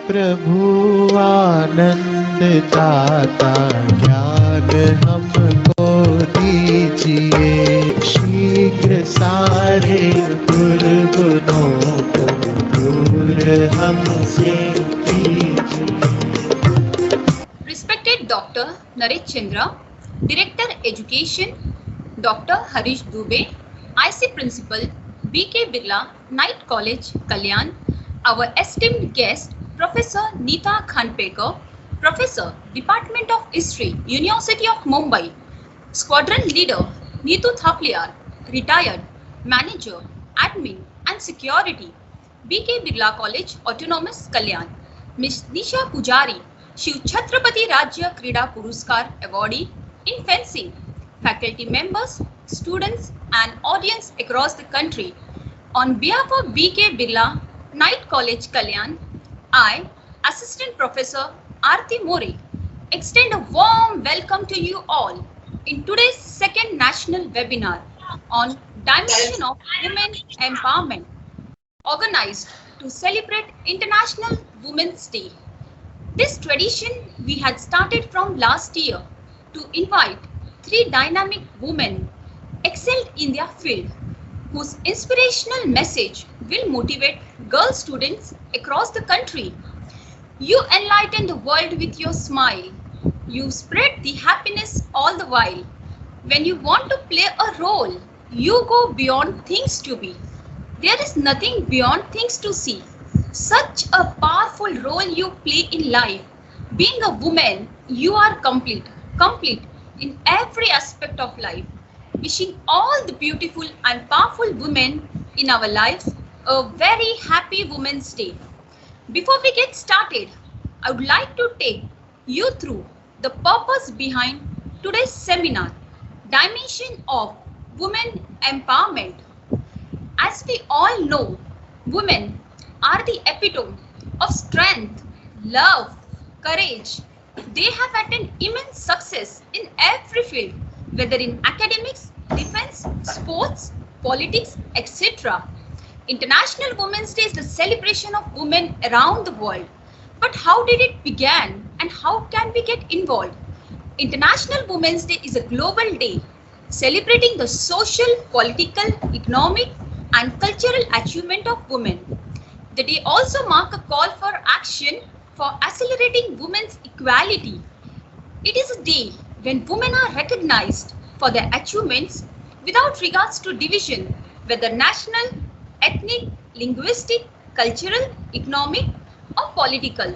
प्रभु आनंद दाता ज्ञान हमको दीजिए, शीघ्र सारे दुर्गुणों को दूर हमसे कीजिए। Respected Dr. Naresh Chandra, Director Education, Dr. Harish Dubey, IC Principal, BK Birla Knight College, Kalyan, our esteemed guest, Professor Neeta Khanpekar, Professor, Department of History, University of Mumbai, Squadron Leader, Neetu Thapliar, Retired, Manager, Admin and Security, BK Birla College, Autonomous, Kalyan, Ms. Nisha Pujari, Shiv Chhatrapati Rajya Krida Puruskar Awardee in Fencing, faculty members, students and audience across the country. On behalf of BK Birla Knight College, Kalyan, I, Assistant Professor Aarti More, extend a warm welcome to you all in today's second national webinar on Dimension of Women Empowerment, organized to celebrate International Women's Day. This tradition we had started from last year to invite three dynamic women excelled in their field, whose inspirational message will motivate girl students across the country. You enlighten the world with your smile. You spread the happiness all the while. When you want to play a role, you go beyond things to be. There is nothing beyond things to see. Such a powerful role you play in life. Being a woman, you are complete in every aspect of life. Wishing all the beautiful and powerful women in our lives a very happy Women's Day. Before we get started, I would like to take you through the purpose behind today's seminar, Dimension of Women Empowerment. As we all know, women are the epitome of strength, love, courage. They have attained immense success in every field, whether in academics, defense, sports, politics, etc. International Women's Day is the celebration of women around the world. But how did it begin and how can we get involved? International Women's Day is a global day celebrating the social, political, economic and cultural achievement of women. The day also marks a call for action for accelerating women's equality. It is a day when women are recognized for their achievements without regards to division, whether national, ethnic, linguistic, cultural, economic, or political.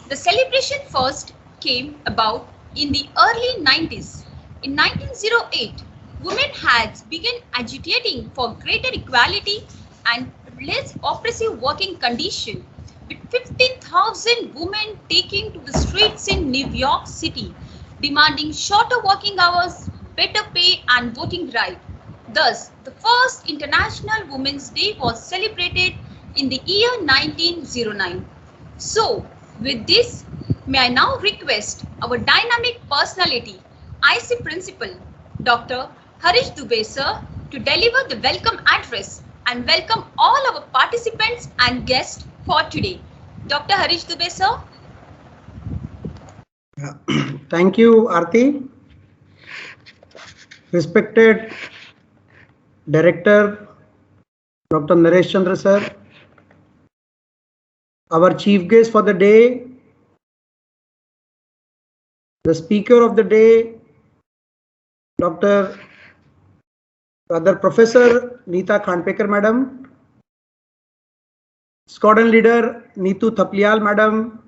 The celebration first came about in the early 90s. In 1908, women had begun agitating for greater equality and less oppressive working conditions, with 15,000 women taking to the streets in New York City, demanding shorter working hours, better pay and voting rights. Thus, the first International Women's Day was celebrated in the year 1909. So, with this, may I now request our dynamic personality, IC Principal, Dr. Harish Dubey sir, to deliver the welcome address and welcome all our participants and guests for today. Dr. Harish Dubey sir. Thank you, Aarti. Respected Director Dr. Naresh Chandra sir, our chief guest for the day, the speaker of the day, Professor Neeta Khanpekar Madam, Squadron Leader Neetu Thaplial Madam,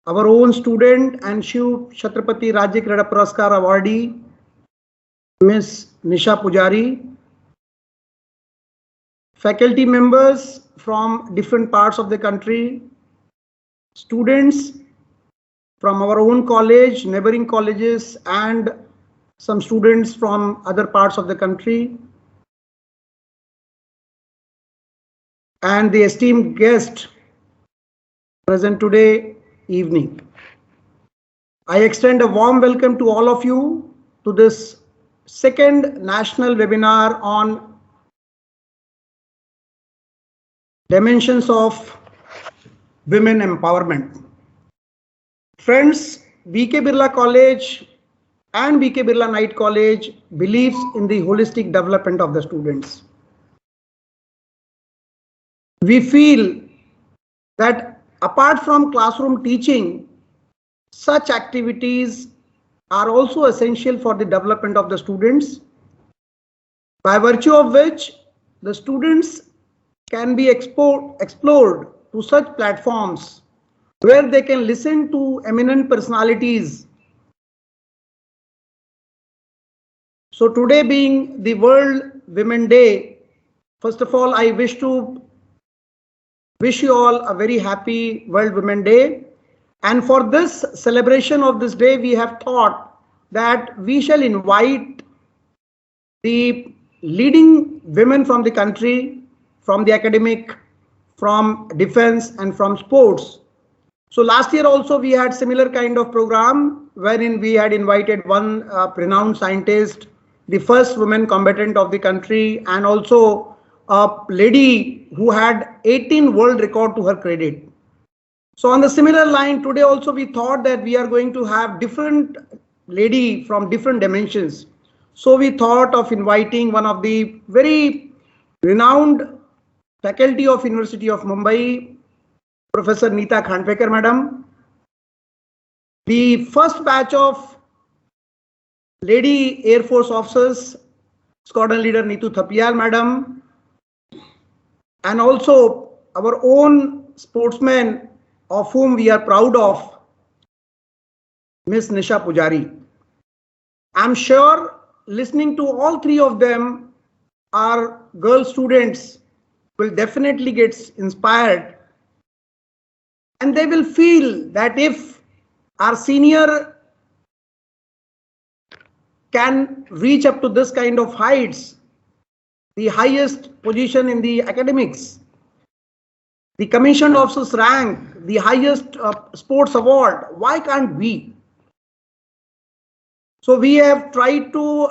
our own student and Shiv Chhatrapati Rajya Krida Puruskar Awardee, Ms. Nisha Pujari, faculty members from different parts of the country, students from our own college, neighboring colleges, and some students from other parts of the country, and the esteemed guest present today evening. I extend a warm welcome to all of you to this second national webinar on dimensions of women empowerment. Friends, BK Birla College and BK Birla Night College believes in the holistic development of the students. We feel that apart from classroom teaching, such activities are also essential for the development of the students, by virtue of which the students can be explored to such platforms where they can listen to eminent personalities. So today being the World Women Day, first of all, I wish you all a very happy World Women Day. And for this celebration of this day, we have thought that we shall invite the leading women from the country, from the academic, from defense and from sports. So last year also we had similar kind of program wherein we had invited one renowned scientist, the first woman combatant of the country, and also a lady who had 18 world record to her credit. So on the similar line, today also we thought that we are going to have different lady from different dimensions. So we thought of inviting one of the very renowned faculty of University of Mumbai, Professor Neeta Khandpekar madam, the first batch of lady Air Force officers, squadron leader Neetu Thapiyal madam, and also our own sportsmen of whom we are proud of, Miss Nisha Pujari. I'm sure listening to all three of them, our girl students will definitely get inspired, and they will feel that if our senior can reach up to this kind of heights, the highest position in the academics, the commissioned officers rank, the highest sports award, why can't we? So we have tried to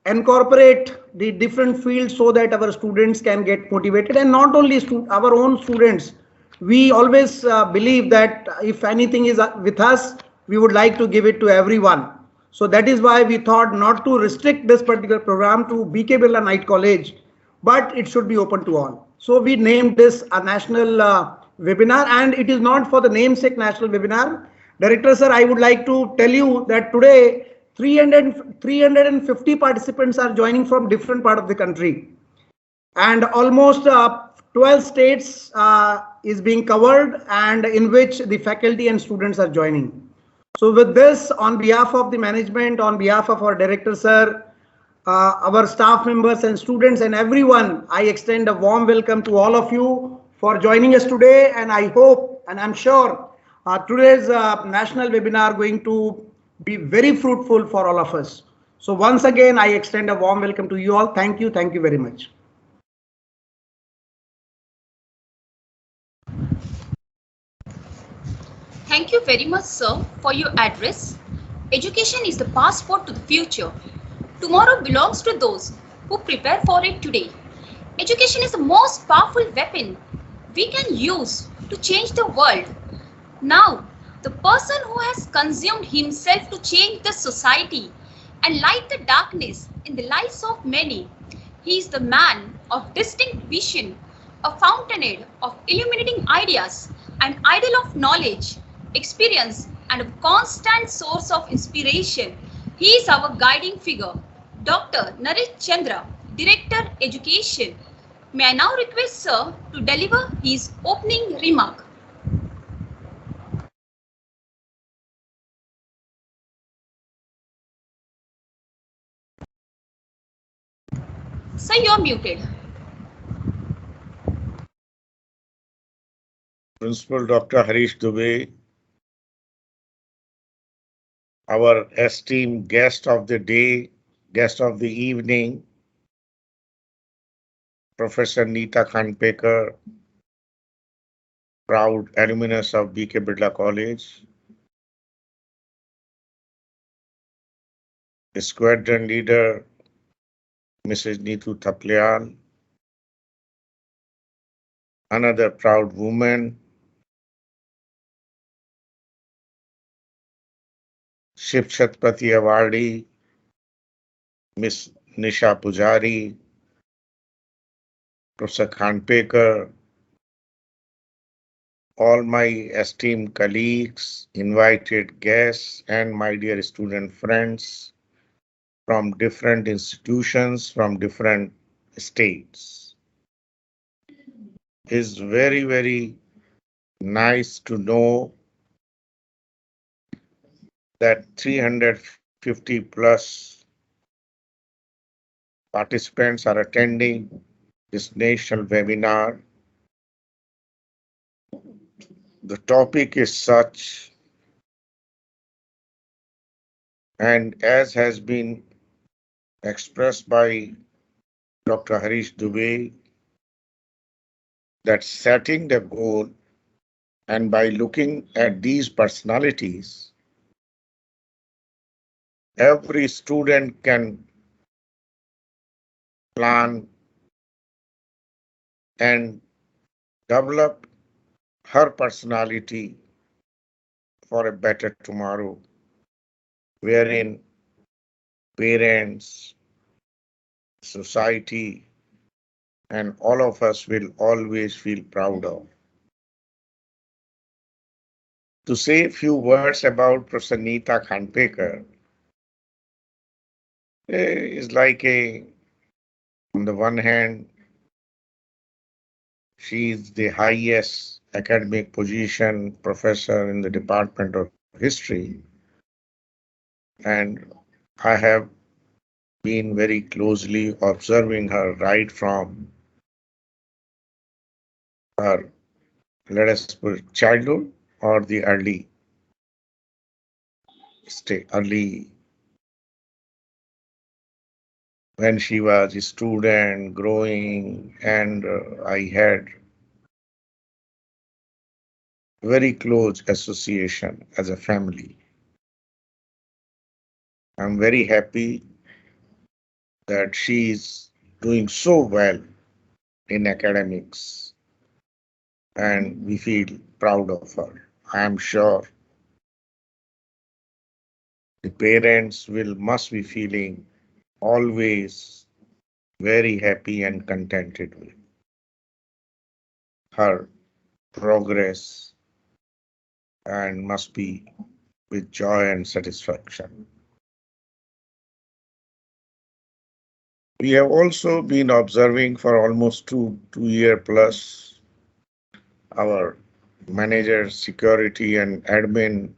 incorporate the different fields so that our students can get motivated, and not only our own students. We always believe that if anything is with us, we would like to give it to everyone. So that is why we thought not to restrict this particular program to BK Birla Night College, but it should be open to all. So we named this a national webinar, and it is not for the namesake national webinar. Director sir, I would like to tell you that today 350 participants are joining from different part of the country, and almost 12 states is being covered, and in which the faculty and students are joining. So with this, on behalf of the management, on behalf of our director sir, our staff members and students and everyone, I extend a warm welcome to all of you for joining us today, and I hope and I'm sure today's national webinar going to be very fruitful for all of us. So once again, I extend a warm welcome to you all. Thank you very much. Thank you very much, sir, for your address. Education is the passport to the future. Tomorrow belongs to those who prepare for it today. Education is the most powerful weapon we can use to change the world. Now, the person who has consumed himself to change the society and light the darkness in the lives of many, he is the man of distinct vision, a fountainhead of illuminating ideas, an idol of knowledge, experience, and a constant source of inspiration. He is our guiding figure, Dr. Naresh Chandra, Director Education. May I now request Sir to deliver his opening remark. Sir, you are muted. Principal Dr. Harish Dubey, our esteemed guest of the day, guest of the evening, Professor Neeta Khandpekar, proud alumnus of BK Birla College, Squadron Leader, Mrs. Neetu Thapiyal, another proud woman, Shiv Chhatrapati Awardee, Miss Nisha Pujari, Professor Khanpekar, all my esteemed colleagues, invited guests, and my dear student friends from different institutions, from different states. It's very, very nice to know that 350 plus participants are attending this national webinar. The topic is such, and as has been expressed by Dr. Harish Dubey, that setting the goal, and by looking at these personalities, every student can plan and develop her personality for a better tomorrow, wherein parents, society, and all of us will always feel proud of. To say a few words about Professor Neeta Khanpekar is like on the one hand, she is the highest academic position professor in the Department of History, and I have been very closely observing her right from her, let us put, childhood or the early when she was a student growing, and I had very close association as a family. I'm very happy that she is doing so well in academics, and we feel proud of her. I am sure the parents must be feeling always very happy and contented with her progress, and must be with joy and satisfaction. We have also been observing for almost two year plus our manager, security and admin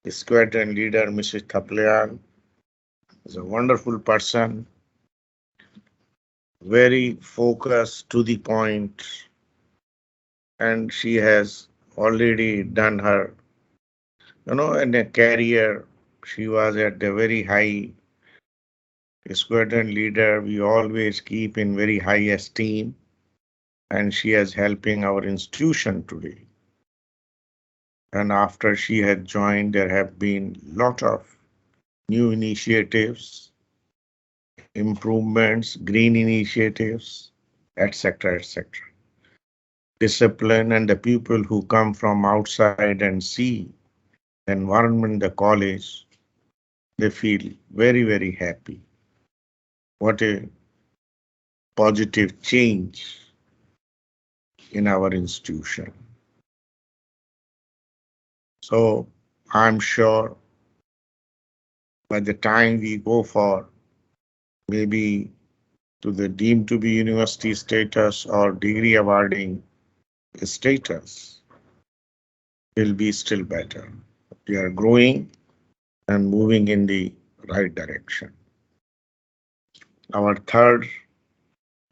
squadron leader, Mrs. Thaplean, is a wonderful person, very focused to the point, and she has already done her, in a career. She was at the very high squadron leader. We always keep in very high esteem, and she is helping our institution today. And after she had joined, there have been lot of new initiatives, improvements, green initiatives, etc., etc. Discipline, and the people who come from outside and see the environment, the college, they feel very, very happy. What a positive change in our institution. So I'm sure by the time we go for maybe to the deemed to be university status or degree awarding status, will be still better. We are growing and moving in the right direction. Our third,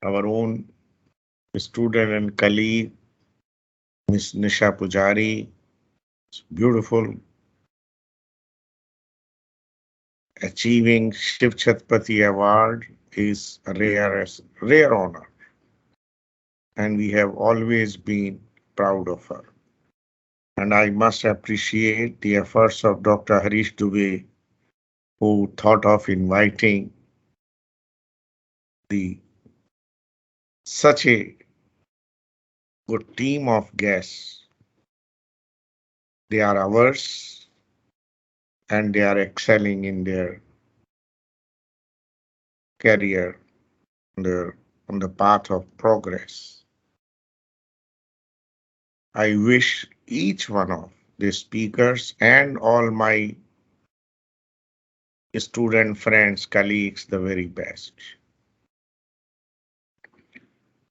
our own student and colleague, Miss Nisha Pujari, beautiful, achieving Shiv Chhatrapati Award is a rare honor, and we have always been proud of her. And I must appreciate the efforts of Dr. Harish Dubey, who thought of inviting the such a good team of guests. They are ours and they are excelling in their career on the path of progress. I wish each one of the speakers and all my student friends, colleagues, the very best.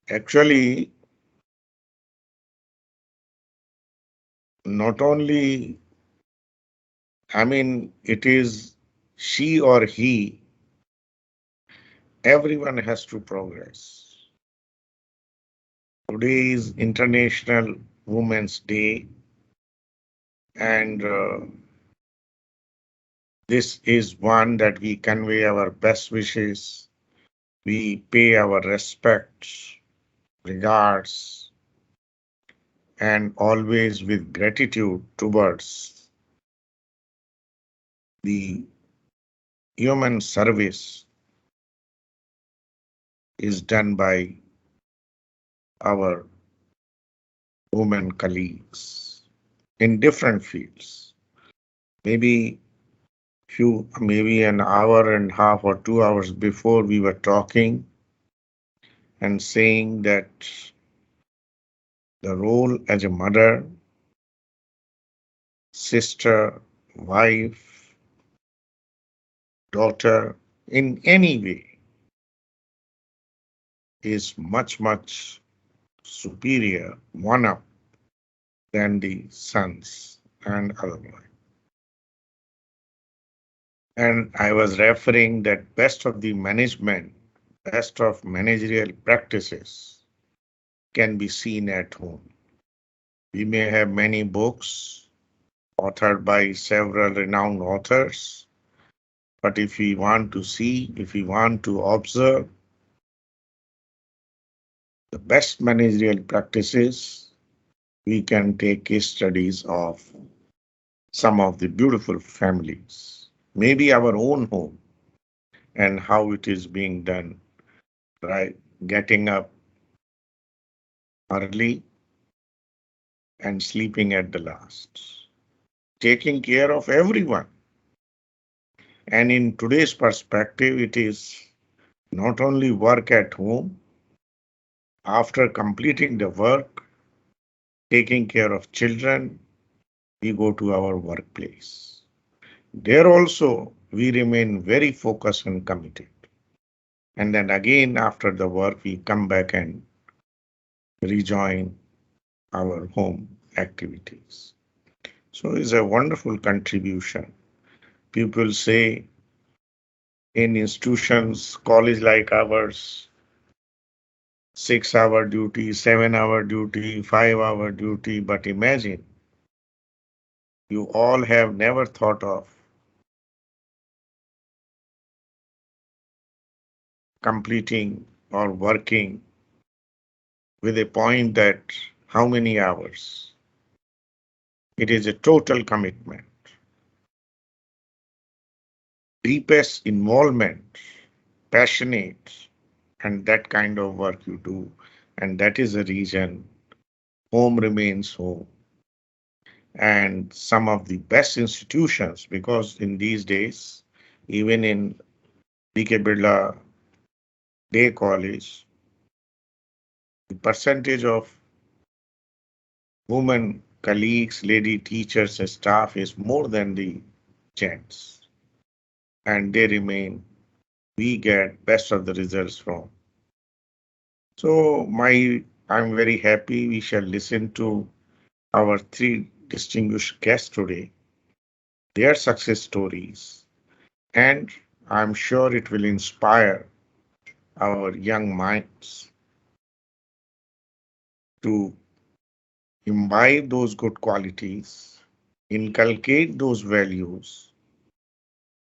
Actually, not only, it is she or he, everyone has to progress. Today is International Women's Day, and this is one that we convey our best wishes, we pay our respects, regards, and always with gratitude towards the human service is done by our women colleagues in different fields. Maybe an hour and a half or 2 hours before we were talking and saying that the role as a mother, sister, wife, daughter, in any way is much, much superior, one up than the sons and otherwise. And I was referring that best of the management, best of managerial practices can be seen at home. We may have many books authored by several renowned authors, but if we want to see, if we want to observe the best managerial practices, we can take case studies of some of the beautiful families, maybe our own home, and how it is being done, right? Getting up early and sleeping at the last, taking care of everyone. And in today's perspective, it is not only work at home, after completing the work, taking care of children, we go to our workplace. There also, we remain very focused and committed. And then again, after the work, we come back and rejoin our home activities. So it's a wonderful contribution. People say in institutions, college like ours, 6 hour duty, 7 hour duty, 5 hour duty. But imagine, you all have never thought of completing or working with a point that how many hours? It is a total commitment, deepest involvement, passionate, and that kind of work you do. And that is the reason home remains home. And some of the best institutions, because in these days, even in BK Birla Day College, the percentage of women colleagues, lady teachers, and staff is more than the gents. And they remain, we get best of the results from. So I'm very happy we shall listen to our three distinguished guests today, their success stories, and I'm sure it will inspire our young minds to imbibe those good qualities, inculcate those values,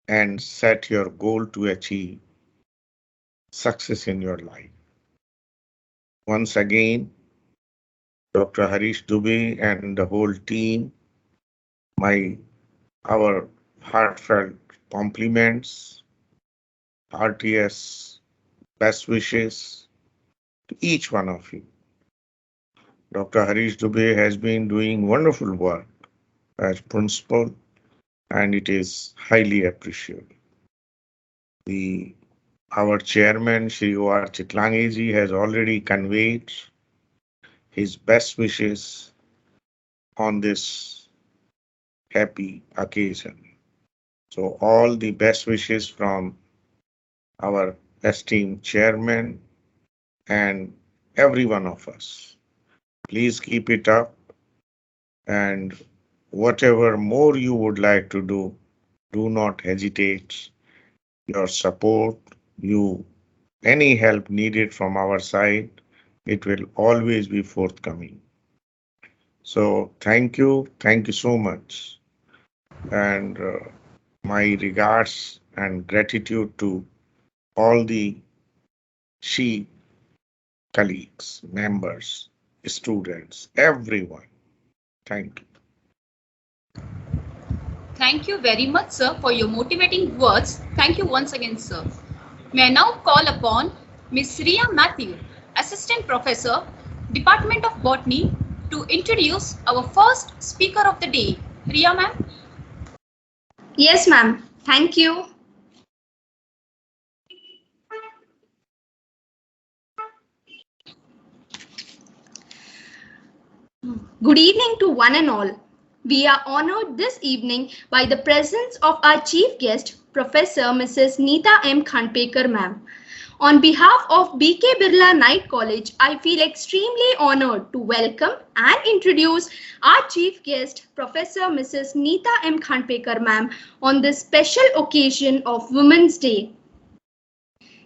and set your goal to achieve success in your life. Once again, Dr. Harish Dubey and the whole team, my our heartfelt compliments, heartiest best wishes to each one of you. Dr. Harish Dubey has been doing wonderful work as principal, and it is highly appreciated. Our chairman, Shri O.R. Chitlangeji, has already conveyed his best wishes on this happy occasion. So all the best wishes from our esteemed chairman and every one of us. Please keep it up, and whatever more you would like to do not hesitate. Your support, any help needed from our side, it will always be forthcoming. So thank you so much, and my regards and gratitude to all the she colleagues, members, students, everyone. Thank you. Thank you very much, sir, for your motivating words. Thank you once again, sir. May I now call upon Ms. Ria Matthew, Assistant Professor, Department of Botany, to introduce our first speaker of the day. Ria, ma'am. Yes, ma'am. Thank you. Good evening to one and all. We are honored this evening by the presence of our chief guest, Professor Mrs. Neeta M. Khandpekar, ma'am. On behalf of BK Birla Knight College, I feel extremely honored to welcome and introduce our chief guest, Professor Mrs. Neeta M. Khandpekar, ma'am, on this special occasion of Women's Day.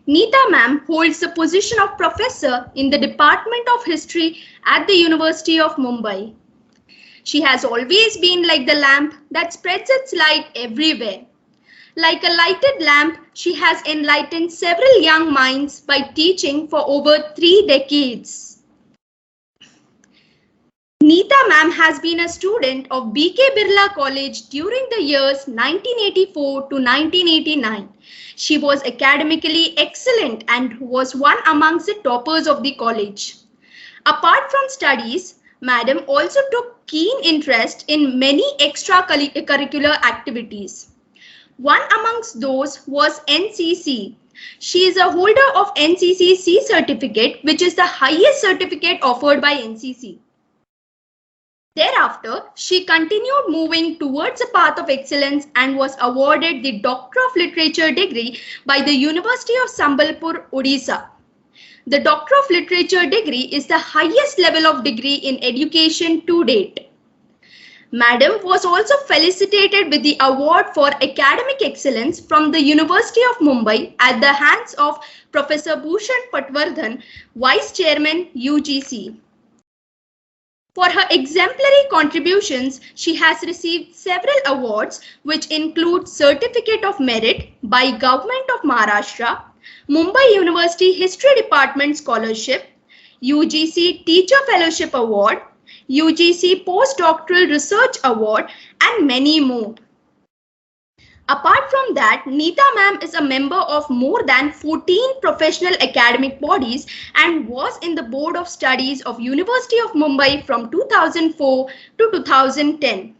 Neeta ma'am holds the position of professor in the Department of History at the University of Mumbai. She has always been like the lamp that spreads its light everywhere. Like a lighted lamp, she has enlightened several young minds by teaching for over 3 decades. Neeta ma'am has been a student of BK Birla College during the years 1984 to 1989. She was academically excellent and was one amongst the toppers of the college. Apart from studies, Madam also took keen interest in many extracurricular activities. One amongst those was NCC. She is a holder of NCC C certificate, which is the highest certificate offered by NCC. Thereafter, she continued moving towards a path of excellence and was awarded the Doctor of Literature degree by the University of Sambalpur, Odisha. The Doctor of Literature degree is the highest level of degree in education to date. Madam was also felicitated with the award for academic excellence from the University of Mumbai at the hands of Professor Bhushan Patwardhan, Vice Chairman UGC. For her exemplary contributions, she has received several awards, which include Certificate of Merit by Government of Maharashtra, Mumbai University History Department Scholarship, UGC Teacher Fellowship Award, UGC Postdoctoral Research Award, and many more. Apart from that, Neeta ma'am is a member of more than 14 professional academic bodies and was in the Board of Studies of University of Mumbai from 2004 to 2010.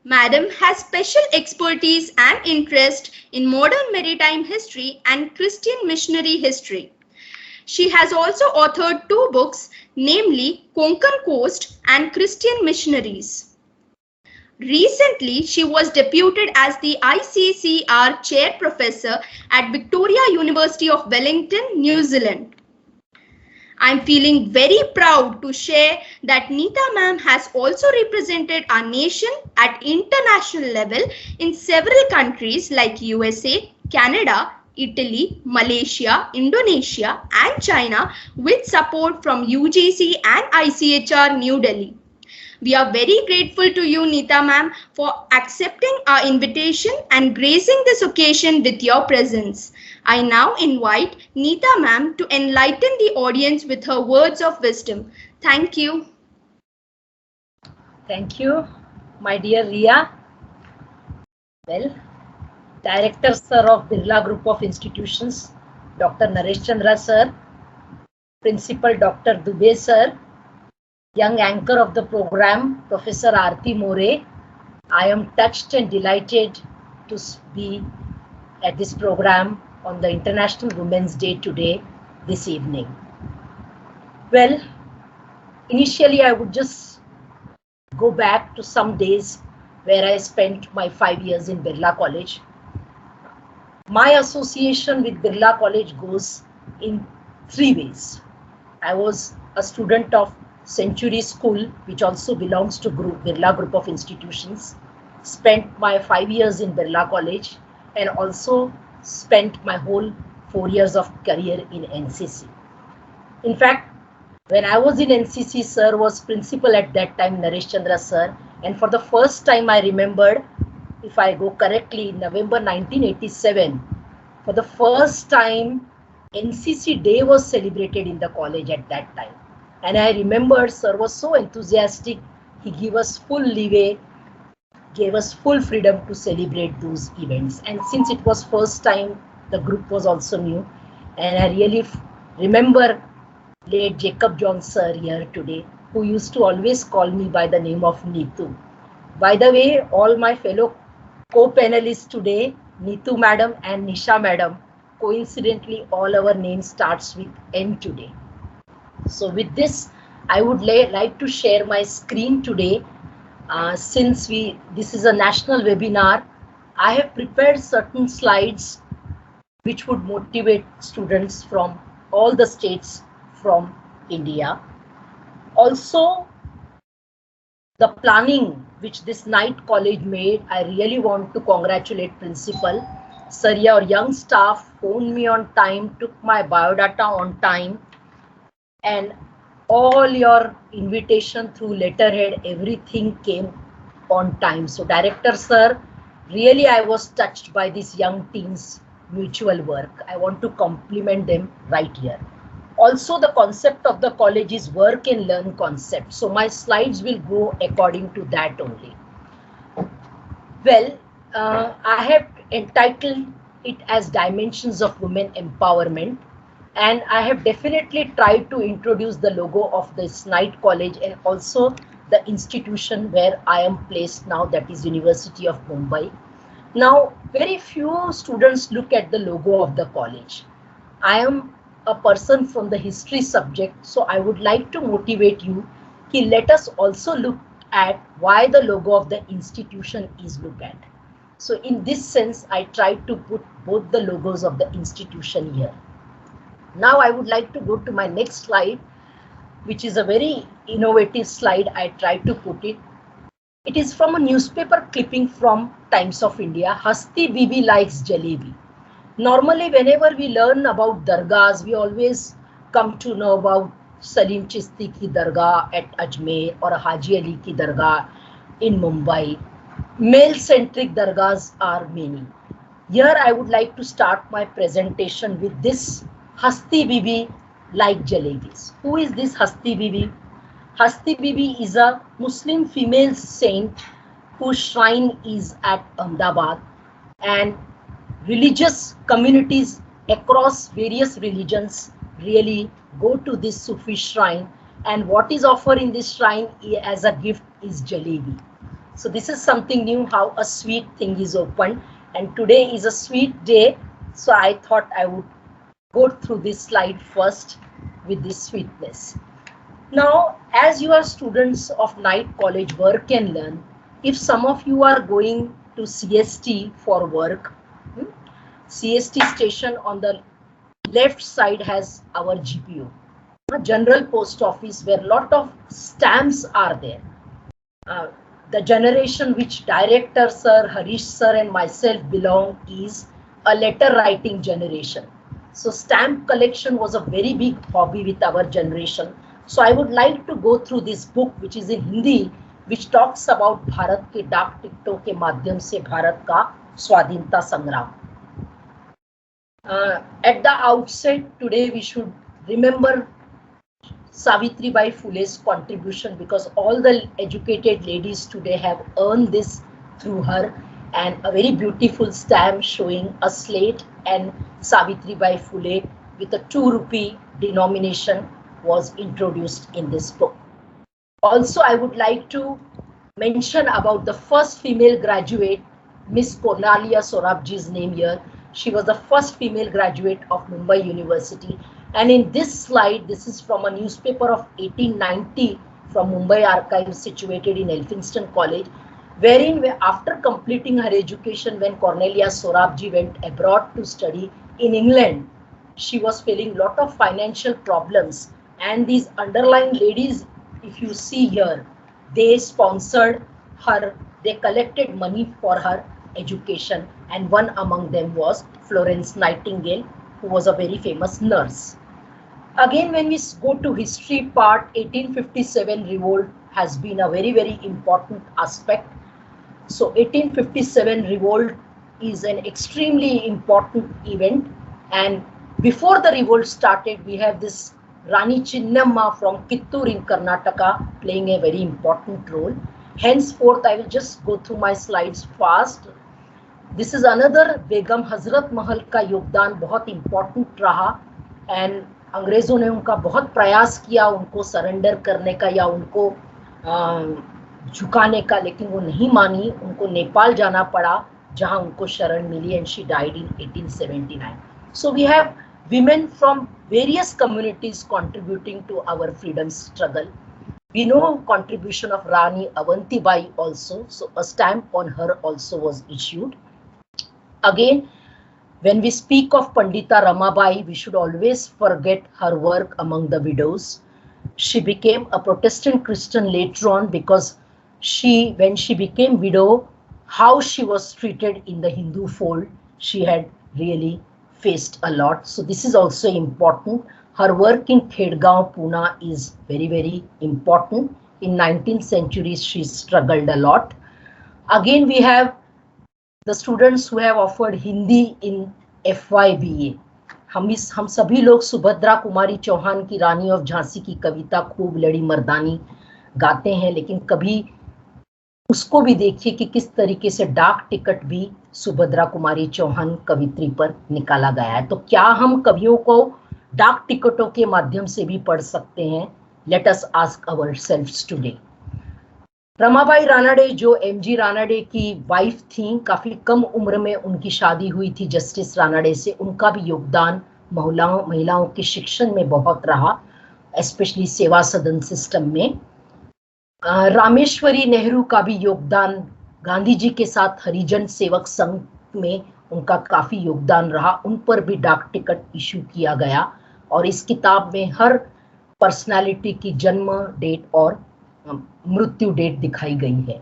Madam has special expertise and interest in modern maritime history and Christian missionary history. She has also authored 2 books, namely Konkan Coast and Christian Missionaries. Recently, she was deputed as the ICCR Chair Professor at Victoria University of Wellington, New Zealand. I'm feeling very proud to share that Neeta ma'am has also represented our nation at international level in several countries like USA, Canada, Italy, Malaysia, Indonesia, and China with support from UGC and ICHR New Delhi. We are very grateful to you, Neeta ma'am, for accepting our invitation and gracing this occasion with your presence. I now invite Neeta ma'am to enlighten the audience with her words of wisdom. Thank you. Thank you, my dear Ria. Well, Director Sir of Birla Group of Institutions, Dr. Naresh Chandra Sir, Principal Dr. Dubey Sir, young anchor of the program, Professor Aarti More. I am touched and delighted to be at this program on the International Women's Day today, this evening. Well, initially I would just go back to some days where I spent my 5 years in Birla College. My association with Birla College goes in 3 ways. I was a student of Century School, which also belongs to Birla Group of Institutions. Spent my 5 years in Birla College and also spent my whole 4 years of career in NCC. In fact, when I was in NCC, sir was principal at that time, Naresh Chandra sir, and for the first time I remembered, if I go correctly, in November 1987, for the first time NCC Day was celebrated in the college at that time. And I remembered sir was so enthusiastic, he gave us full leeway, gave us full freedom to celebrate those events. And since it was first time, the group was also new, and I really remember late Jacob John sir here today, who used to always call me by the name of Neetu. By the way, all my fellow co-panelists today, Neetu madam and Nisha madam, coincidentally all our names starts with N today. So with this, I would like to share my screen today. Since this is a national webinar, I have prepared certain slides which would motivate students from all the states from India. Also, the planning which this night college made, I really want to congratulate principal. Sir, your young staff phoned me on time, took my biodata on time, and all your invitation through letterhead, everything came on time. So director sir, really I was touched by this young team's mutual work. I want to compliment them right here. Also, the concept of the college is work and learn concept. So my slides will go according to that only. Well, I have entitled it as Dimensions of Women Empowerment. And I have definitely tried to introduce the logo of this night college and also the institution where I am placed now, that is University of Mumbai. Now, very few students look at the logo of the college. I am a person from the history subject, so I would like to motivate you. Let us also look at why the logo of the institution is looked at. So in this sense, I tried to put both the logos of the institution here. Now I would like to go to my next slide, which is a very innovative slide. I tried to put it. It is from a newspaper clipping from Times of India. Hasti Bibi likes jalebi. Normally, whenever we learn about dargahs, we always come to know about Salim Chisti ki dargah at Ajmer or Haji Ali ki dargah in Mumbai. Male-centric dargahs are many. Here I would like to start my presentation with this Hasti Bibi like jalebis. Who is this Hasti Bibi? Hasti Bibi is a Muslim female saint whose shrine is at Ahmedabad, and religious communities across various religions really go to this Sufi shrine, and what is offered in this shrine as a gift is jalebi. So this is something new, how a sweet thing is opened, and today is a sweet day, so I thought I would go through this slide first with this sweetness. Now, as you are students of night college, work and learn, if some of you are going to CST for work, CST station on the left side has our GPO, a general post office where a lot of stamps are there. The generation which director sir, Harish sir and myself belong is a letter writing generation. So stamp collection was a very big hobby with our generation. So I would like to go through this book, which is in Hindi, which talks about Bharat के डाक टिकटों के माध्यम से भारत का स्वाधीनता संग्राम. At the outset, today we should remember Savitribai Phule's contribution, because all the educated ladies today have earned this through her, and a very beautiful stamp showing a slate and Savitribai Phule with a 2 rupee denomination was introduced in this book. Also, I would like to mention about the first female graduate, Miss Cornelia Sorabji's name here. She was the first female graduate of Mumbai University. And in this slide, this is from a newspaper of 1890 from Mumbai Archives situated in Elphinstone College, wherein after completing her education, when Cornelia Sorabji went abroad to study in England, she was facing lot of financial problems. And these underlying ladies, if you see here, they sponsored her, they collected money for her education, and one among them was Florence Nightingale, who was a very famous nurse. Again, when we go to history part, 1857 revolt has been a very, very important aspect. So 1857 revolt is an extremely important event, and before the revolt started, we have this Rani Chinnamma from Kittur in Karnataka playing a very important role. Henceforth, I will just go through my slides fast. This is another Begum Hazrat Mahal का योगदान बहुत important रहा, and अंग्रेजों ने उनका बहुत प्रयास किया उनको सरेंडर करने का या उनको झुकाने का, लेकिन वो नहीं मानी. उनको नेपाल जाना पड़ा जहां उनको शरण मिली, and she died in 1879. So we have women from various communities contributing to our freedom struggle. We know contribution of Rani Avanti Bai also, so a stamp on her also was issued. Again, when we speak of Pandita Ramabai, we should always forget her work among the widows. She became a Protestant Christian later on because when she became widow, how she was treated in the Hindu fold, she had really faced a lot. So this is also important. Her work in Khedgaon, Pune is very, very important. In 19th century, she struggled a lot. Again, we have the students who have offered Hindi in FYBA. हम सभी लोग सुभद्रा कुमारी चौहान की रानी of Jhansi की कविता खूब लड़ी मर्दानी गाते हैं, लेकिन कभी उसको भी देखिए कि किस तरीके से डाक टिकट भी सुभद्रा कुमारी चौहान कवित्री पर निकाला गया है. तो क्या हम कवियों को डाक टिकटों के माध्यम से भी पढ़ सकते हैं? Let us ask ourselves today. Ramabai Ranade जो एमजी रानाडे की वाइफ थी, काफी कम उम्र में उनकी शादी हुई थी जस्टिस रानाडे से. उनका भी योगदान महिलाओं के शिक्षण में बहुत रहा, स्पेशली सेवा सदन सिस्टम में. रामेश्वरी नेहरू का भी योगदान, गांधी जी के साथ हरिजन सेवक संघ में उनका काफी योगदान रहा. उन पर भी डाक टिकट इशू किया गया, और इस किताब में हर पर्सनालिटी की जन्म डेट और मृत्यु डेट दिखाई गई है.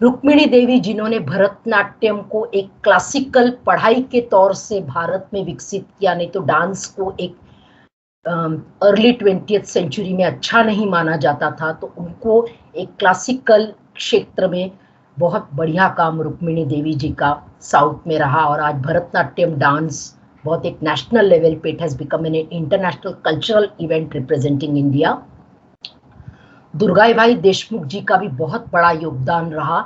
रुक्मिणी देवी, जिन्होंने भरतनाट्यम को एक क्लासिकल पढ़ाई के तौर से भारत में विकसित किया, नहीं तो डांस को एक अर्ली 20th सेंचुरी में अच्छा नहीं माना जाता था, तो उनको एक क्लासिकल क्षेत्र में बहुत बढ़िया काम रुक्मिणी देवी जी का साउथ में रहा, और आज भरतनाट्यम डांस बहुत एक नेशनल लेवल पे it has become an international cultural event representing India. Durgabai Deshmukh जी का भी बहुत बड़ा योगदान रहा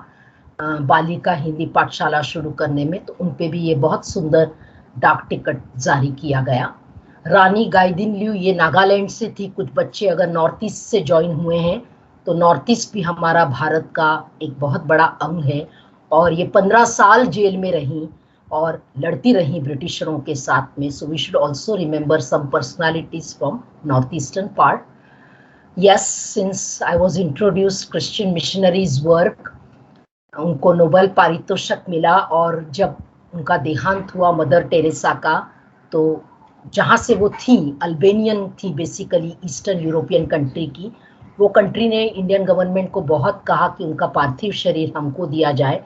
बालिका हिंदी पाठशाला शुरू करने में, तो उन पे भी ये बहुत सुंदर डाक टिकट जारी किया गया. रानी गाइदिनल्यू, ये नागालैंड से थी. कुछ बच्चे अगर नॉर्थ ईस्ट से ज्वाइन हुए हैं, तो नॉर्थ ईस्ट भी हमारा भारत का एक बहुत बड़ा अंग है, और ये 15 साल जेल में रहीं और लड़ती रहीं ब्रिटिशरों के साथ में. So we should also remember some personalities from north eastern part. Yes, since I was introduced Christian missionaries work, उनको नोबेल पारितोषिक मिला, और जब उनका देहांत हुआ मदर टेरेसा का, तो जहाँ से वो थी, अल्बेनियन थी बेसिकली, ईस्टर्न यूरोपियन कंट्री की, वो कंट्री ने इंडियन गवर्नमेंट को बहुत कहा कि उनका पार्थिव शरीर हमको दिया जाए,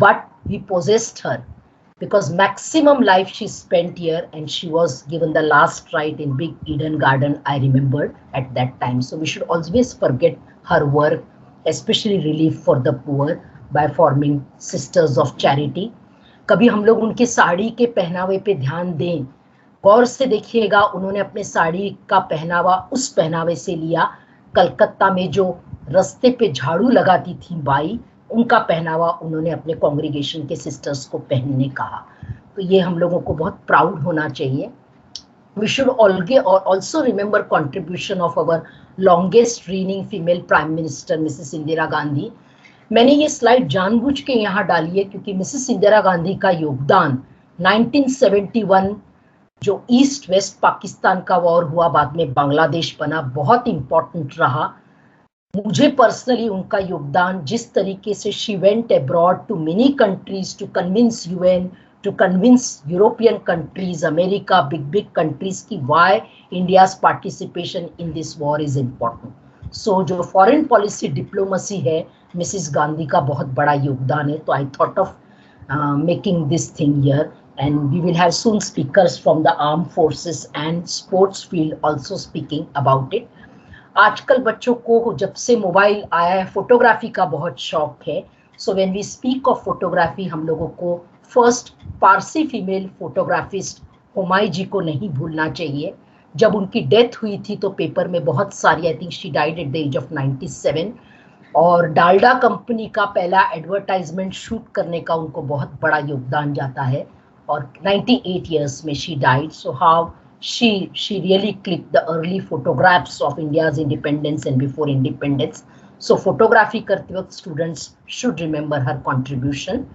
but we possessed her because maximum life she spent here, and she was given the last rite in Big Eden Garden, I remembered at that time. So we should always forget her work, especially relief for the poor by forming Sisters of Charity. कभी हम लोग उनके साड़ी के पहनावे पे ध्यान दें, गौर से देखिएगा, उन्होंने अपने साड़ी का पहनावा उस पहनावे से लिया. कलकत्ता में जो रास्ते पे झाड़ू लगाती थी बाई, उनका पहनावा उन्होंने अपने कांग्रीगेशन के सिस्टर्स को पहनने कहा. तो ये हम लोगों को बहुत प्राउड होना चाहिए. We should also remember contribution of our longest reigning female Prime Minister, Mrs. Indira Gandhi. मैंने ये स्लाइड जानबूझ के यहाँ डाली है क्योंकि मिसेस इंदिरा गांधी का योगदान 1971 जो ईस्ट वेस्ट पाकिस्तान का वॉर हुआ, बाद में बांग्लादेश बना, बहुत इंपॉर्टेंट रहा. मुझे पर्सनली उनका योगदान, जिस तरीके से she went abroad to many countries to convince UN, to convince European countries, America, big countries की why India's participation in this war is important. So जो foreign policy diplomacy है, Mrs. गांधी का बहुत बड़ा योगदान है. तो I thought of making this thing here, and we will have soon speakers from the armed forces and sports field also speaking about it. आजकल बच्चों को जब से मोबाइल आया है, फोटोग्राफी का बहुत शौक है. So when we speak of photography, हम लोगों को फर्स्ट पारसी फीमेल फोटोग्राफिस्ट हुमायूं जी को नहीं भूलना चाहिए. जब उनकी डेथ हुई थी तो पेपर में बहुत सारी, I think she died at the age of 97, और डालडा कंपनी का पहला एडवर्टाइजमेंट शूट करने का उनको बहुत बड़ा योगदान जाता है, और 98 ईयर्स में she died. So how she really clicked the early photographs of India's independence and before independence. So photography करते वक्त students should remember her contribution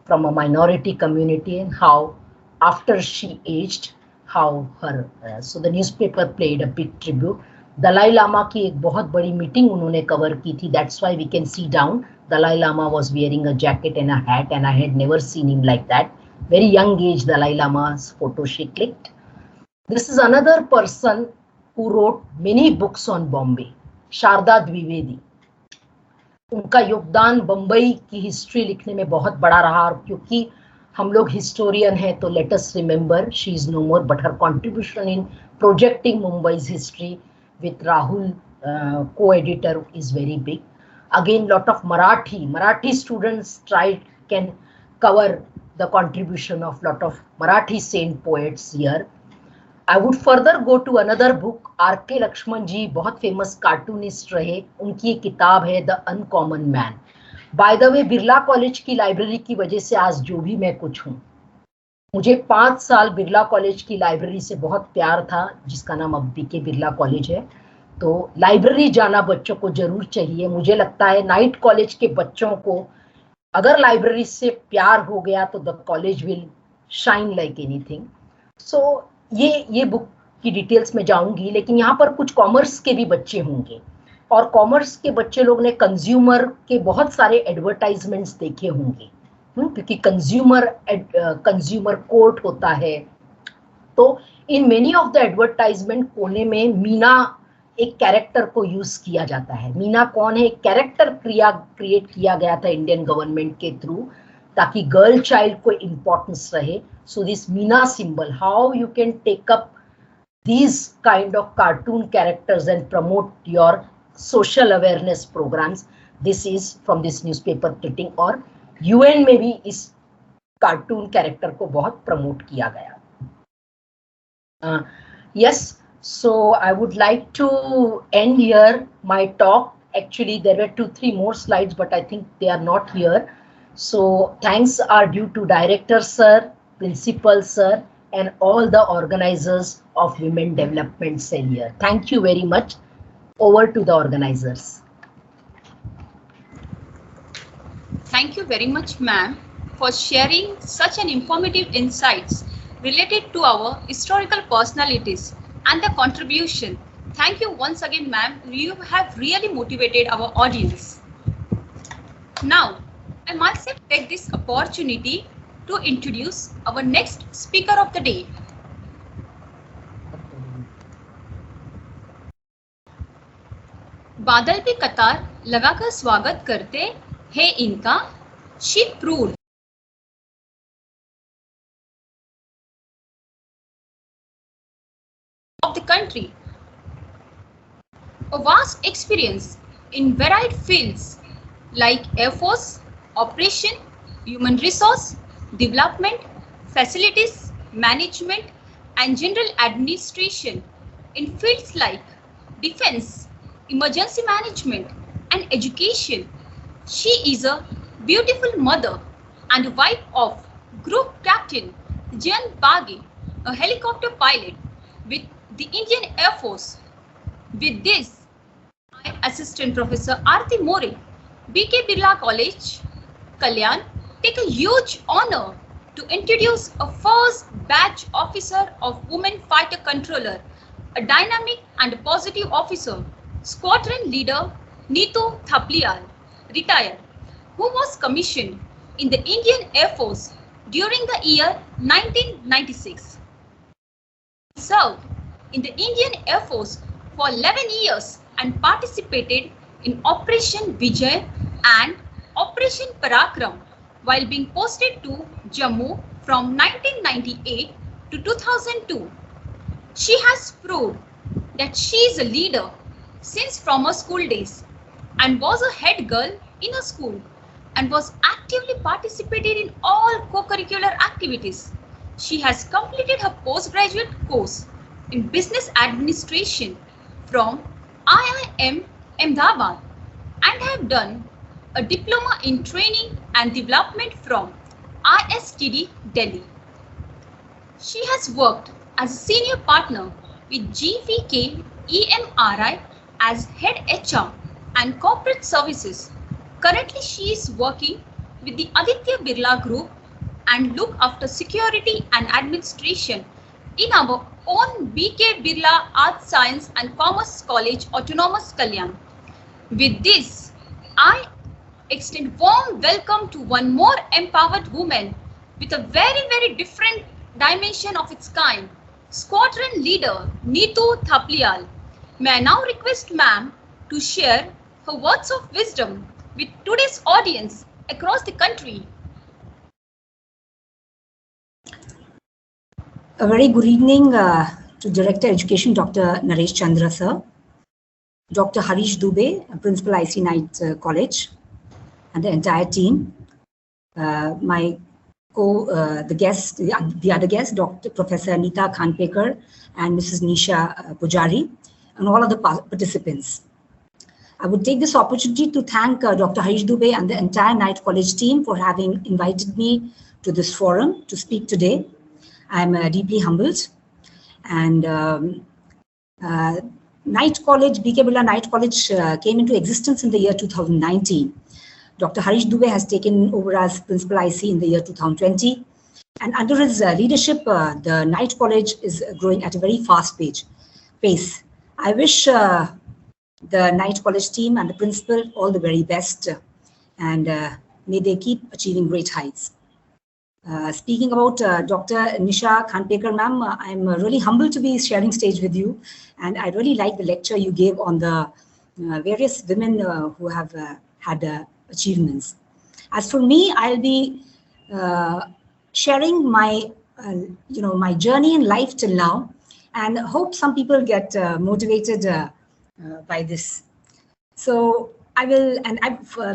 from a minority community and how after she aged, how her so the newspaper played a big tribute. Dalai Lama की एक बहुत बड़ी meeting उन्होंने cover की थी. That's why we can see down. Dalai Lama was wearing a jacket and a hat, and I had never seen him like that. Very young age Dalai Lama's photo she clicked. This is another person who wrote many books on Bombay, Sharda Dwivedi. उनका योगदान बम्बई की history लिखने में बहुत बड़ा रहा, और क्योंकि हम लोग हिस्टोरियन हैं तो let us remember she is no more, but her contribution in projecting Mumbai's history with Rahul co-editor is very big. Again, lot of Marathi students can cover the contribution of lot of Marathi saint poets here. I would further go to another book. R.K. Lakshman जी बहुत famous cartoonist रहे. उनकी एक किताब है the uncommon man. By the way Birla college की library की वजह से आज जो भी मैं कुछ हूँ. मुझे 5 साल बिरला कॉलेज की लाइब्रेरी से बहुत प्यार था, जिसका नाम अब बीके बिरला कॉलेज है. तो लाइब्रेरी जाना बच्चों को जरूर चाहिए. मुझे लगता है नाइट कॉलेज के बच्चों को अगर लाइब्रेरी से प्यार हो गया तो the college will shine like anything. So ये बुक की डिटेल्स में जाऊंगी, लेकिन यहाँ पर कुछ कॉमर्स के भी बच्चे होंगे, और कॉमर्स के बच्चे लोग ने कंज्यूमर के बहुत सारे एडवर्टाइजमेंट्स देखे होंगे, क्योंकि कंज्यूमर कोर्ट होता है. तो in many of the advertisement कोने में मीना एक कैरेक्टर को यूज किया जाता है. मीना कौन है? एक कैरेक्टर क्रिएट किया गया था इंडियन गवर्नमेंट के थ्रू, ताकि गर्ल चाइल्ड को इम्पोर्टेंस रहे. So this Meena symbol, how you can take up these kind of cartoon characters and promote your social awareness programs. This is from this newspaper clipping, और UN में भी इस cartoon character को बहुत promote किया गया. Yes, so I would like to end here my talk. Actually, there were 2-3 more slides, but I think they are not here. So thanks are due to Director Sir, Principal Sir, and all the organizers of Women Development Cell here. Thank you very much. Over to the organizers. Thank you very much, ma'am, for sharing such an informative insights related to our historical personalities and the contribution. Thank you once again, ma'am. You have really motivated our audience. Now, I myself take this opportunity to introduce our next speaker of the day. बादल भी कतार लगाकर स्वागत करते हैं इनका. She proved of the country, a vast experience in varied fields like Air Force, Operation, Human Resource, Development, Facilities, Management, and General Administration in fields like Defense, Emergency Management, and Education. She is a beautiful mother and wife of Group Captain Jan Bagi, a helicopter pilot, with the Indian Air Force. With this, I, Assistant Professor Aarti More, BK Birla College, Kalyan, take a huge honor to introduce a first batch officer of Women Fighter Controller, a dynamic and positive officer, Squadron Leader Neetu Thaplial, retired, who was commissioned in the Indian Air Force during the year 1996. He served in the Indian Air Force for 11 years and participated in Operation Vijay and Operation Parakram while being posted to Jammu from 1998 to 2002. She has proved that she is a leader since from her school days and was a head girl in her school and was actively participated in all co-curricular activities. She has completed her postgraduate course in business administration from IIM Ahmedabad and have done a diploma in training and development from ISTD Delhi. She has worked as a senior partner with GVK EMRI as head HR and corporate services. Currently, she is working with the Aditya Birla Group and look after security and administration in our own BK Birla Arts, Science and Commerce College, Autonomous Kalyan. With this, I extend warm welcome to one more empowered woman with a very different dimension of its kind, Squadron Leader Neetu Thaplial. May I now request ma'am to share her words of wisdom with today's audience across the country. A very good evening to Director Education Dr. Naresh Chandra sir, Dr. Harish Dubey, Principal IC Knight College, and the entire team. The other guests, Dr. Professor Anita Khanpekar and Mrs. Nisha Pujari, and all other participants. I would take this opportunity to thank Dr. Harish Dubey and the entire Knight College team for having invited me to this forum to speak today. I'm deeply humbled. And Knight College, BK Birla Knight College came into existence in the year 2019. Dr. Harish Dubey has taken over as Principal IC in the year 2020. And under his leadership, the Knight College is growing at a very fast pace. I wish the Knight College team and the principal all the very best, and may they keep achieving great heights. Speaking about Dr. Nisha Khanpekar ma'am, I'm really humbled to be sharing stage with you, and I really like the lecture you gave on the various women who have had achievements. As for me, I'll be sharing my my journey in life till now, and hope some people get motivated by this. So I will, and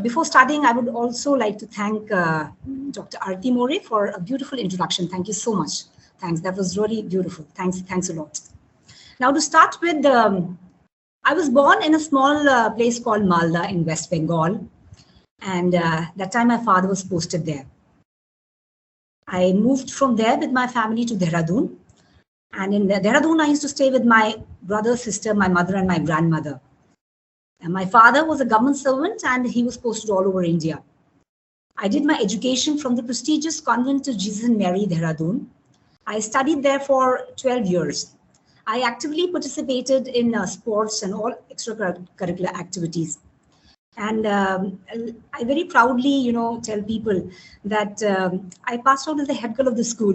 before starting, I would also like to thank Dr. Aarti More for a beautiful introduction. Thank you so much. Thanks. That was really beautiful. Thanks a lot. Now to start with, I was born in a small place called Malda in West Bengal. And that time my father was posted there. I moved from there with my family to Dehradun. And in Dehradun, I used to stay with my brother, sister, my mother, and my grandmother. And my father was a government servant and he was posted all over India. I did my education from the prestigious convent of Jesus and Mary, Dehradun. I studied there for 12 years. I actively participated in sports and all extracurricular activities. And I very proudly, tell people that I passed out as the head girl of the school,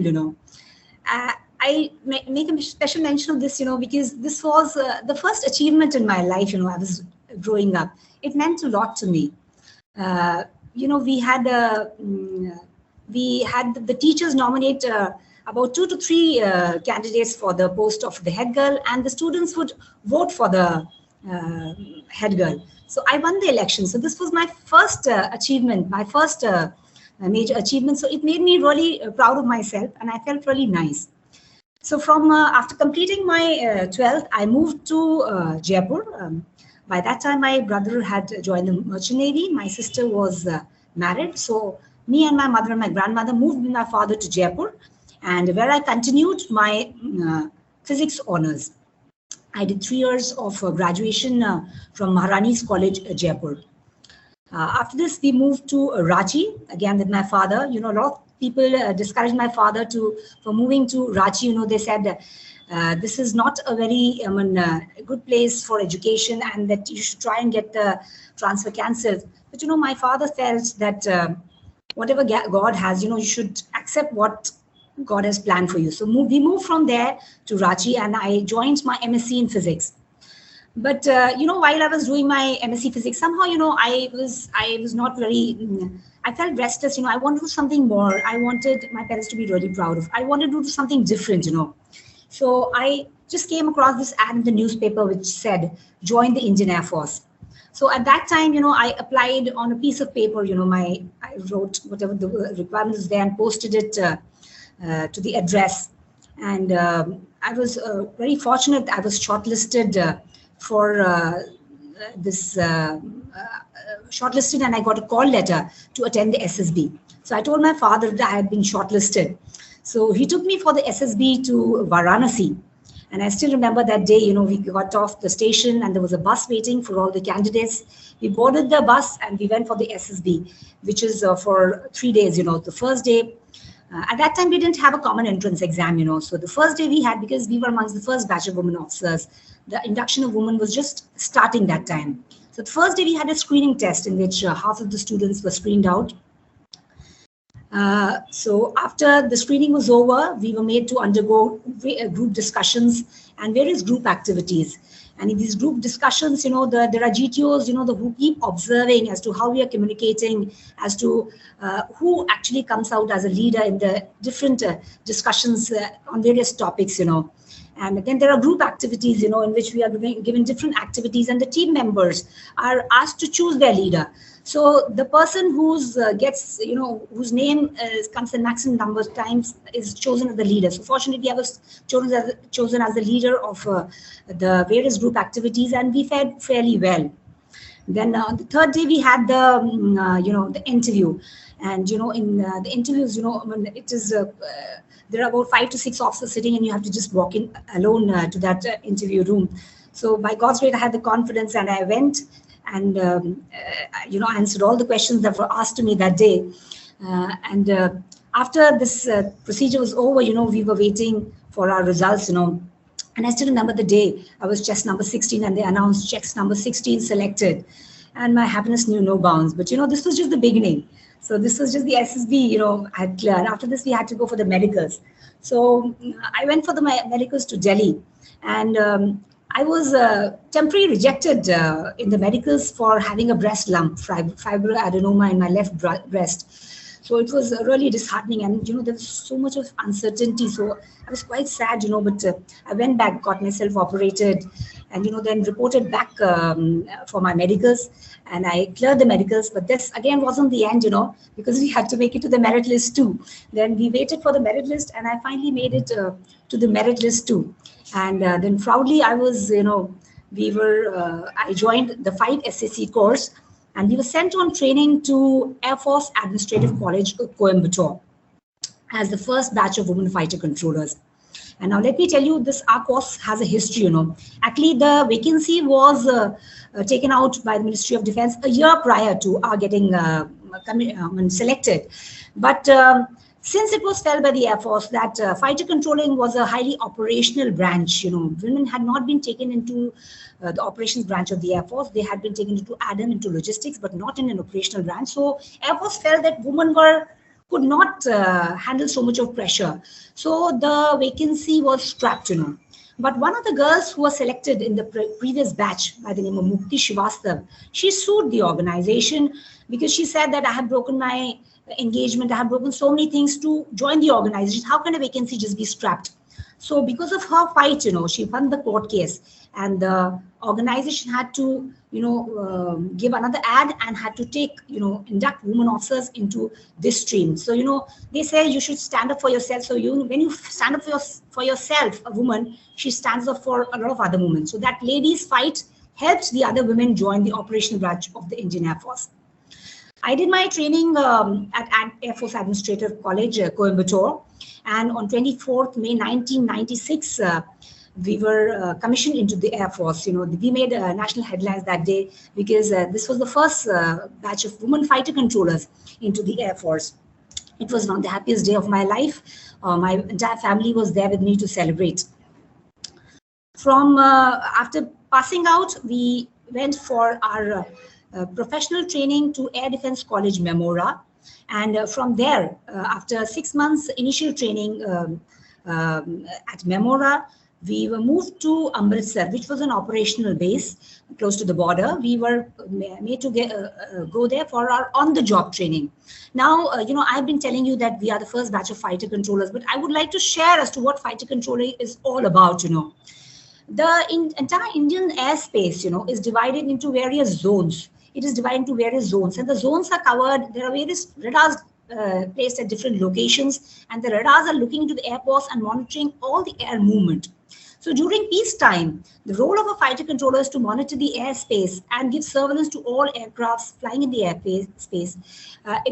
I make a special mention of this, because this was the first achievement in my life, I was growing up. It meant a lot to me. We had the teachers nominate about 2 to 3 candidates for the post of the head girl, and the students would vote for the head girl. So I won the election. So this was my first achievement, my first major achievement. So it made me really proud of myself, and I felt really nice. So from after completing my 12th, I moved to Jaipur. By that time, my brother had joined the Merchant Navy. My sister was married. So me and my mother and my grandmother moved with my father to Jaipur, and where I continued my physics honors. I did 3 years of graduation from Maharani's College, Jaipur. After this, we moved to Ranchi, again with my father. You know, a lot of people discouraged my father for moving to Ranchi. You know, they said this is not a very good place for education and that you should try and get the transfer cancelled. But, you know, my father felt that whatever God has, you know, you should accept what God has planned for you. So we moved from there to Ranchi and I joined my MSc in physics. But you know, while I was doing my MSc physics, somehow, you know, I was not very. I felt restless. You know, I wanted to do something more. I wanted my parents to be really proud of. I wanted to do something different. You know, so I just came across this ad in the newspaper which said, "Join the Indian Air Force." So at that time, you know, I applied on a piece of paper. You know, I wrote whatever the requirements was there and posted it to the address. And I was very fortunate. I was shortlisted. For this shortlisted, and I got a call letter to attend the SSB. So I told my father that I had been shortlisted. So he took me for the SSB to Varanasi. And I still remember that day, you know, we got off the station and there was a bus waiting for all the candidates. We boarded the bus and we went for the SSB, which is for 3 days, you know. The first day, at that time, we didn't have a common entrance exam, you know. So the first day we had, because we were amongst the first batch of women officers, the induction of women was just starting that time. So the first day we had a screening test in which half of the students were screened out. So after the screening was over, we were made to undergo group discussions and various group activities. And in these group discussions, you know, there are GTOs, you know, who keep observing as to how we are communicating, as to who actually comes out as a leader in the different discussions on various topics, you know. And then there are group activities, you know, in which we are given different activities and the team members are asked to choose their leader. So the person whose gets, you know, whose name comes in maximum number of times is chosen as the leader. So fortunately, I was chosen as the leader of the various group activities, and we fared fairly well. Then the third day we had the, you know, the interview. And, you know, in the interviews, you know, it is, there are about 5 to 6 officers sitting and you have to just walk in alone to that interview room. So by God's grace, I had the confidence and I went and, you know, answered all the questions that were asked to me that day. After this procedure was over, you know, we were waiting for our results, you know. And I still remember the day I was chest number 16 and they announced chest number 16 selected. And my happiness knew no bounds. But, you know, this was just the beginning. So this was just the SSB, you know, I had cleared. After this, we had to go for the medicals. So I went for the medicals to Delhi. And I was temporarily rejected in the medicals for having a breast lump, fibroadenoma in my left breast. So it was really disheartening. And, you know, there was so much of uncertainty. So I was quite sad, you know, but I went back, got myself operated, and, you know, then reported back for my medicals. And I cleared the medicals, but this again wasn't the end, you know, because we had to make it to the merit list too. Then we waited for the merit list, and I finally made it to the merit list too. And then proudly, I was, you know, I joined the 5 SAC course, and we were sent on training to Air Force Administrative College, Coimbatore, as the first batch of women fighter controllers. And now let me tell you, our course has a history, you know. Actually, the vacancy was taken out by the Ministry of Defense a year prior to our getting selected. But since it was felt by the Air Force that fighter controlling was a highly operational branch, you know, women had not been taken into the operations branch of the Air Force. They had been taken into ADAM, into logistics, but not in an operational branch. So Air Force felt that women could not handle so much of pressure. So the vacancy was scrapped, you know. But one of the girls who was selected in the previous batch by the name of Mukti Srivastav, she sued the organization because she said that I have broken my engagement, I have broken so many things to join the organization. How can a vacancy just be scrapped? So because of her fight, you know, she won the court case, and the organization had to, you know, give another ad and had to take, you know, induct women officers into this stream. So, you know, they say you should stand up for yourself. So when you stand up for yourself, a woman, she stands up for a lot of other women. So that ladies' fight helped the other women join the operational branch of the Indian Air Force. I did my training at Air Force Administrative College, Coimbatore. And on 24th May 1996, we were commissioned into the Air Force. We made national headlines that day because this was the first batch of women fighter controllers into the Air Force. It was one of the happiest day of my life. My entire family was there with me to celebrate. From after passing out, we went for our professional training to Air Defense College, Memora. And from there, after 6 months initial training at Memora, we were moved to Amritsar, which was an operational base close to the border. We were made to go there for our on-the-job training. Now, I've been telling you that we are the first batch of fighter controllers, but I would like to share as to what fighter controlling is all about. The entire Indian airspace, is divided into various zones. It is divided into various zones, and the zones are covered. There are various radars placed at different locations, and the radars are looking into the airports and monitoring all the air movement. So during peacetime, the role of a fighter controller is to monitor the airspace and give surveillance to all aircrafts flying in the airspace.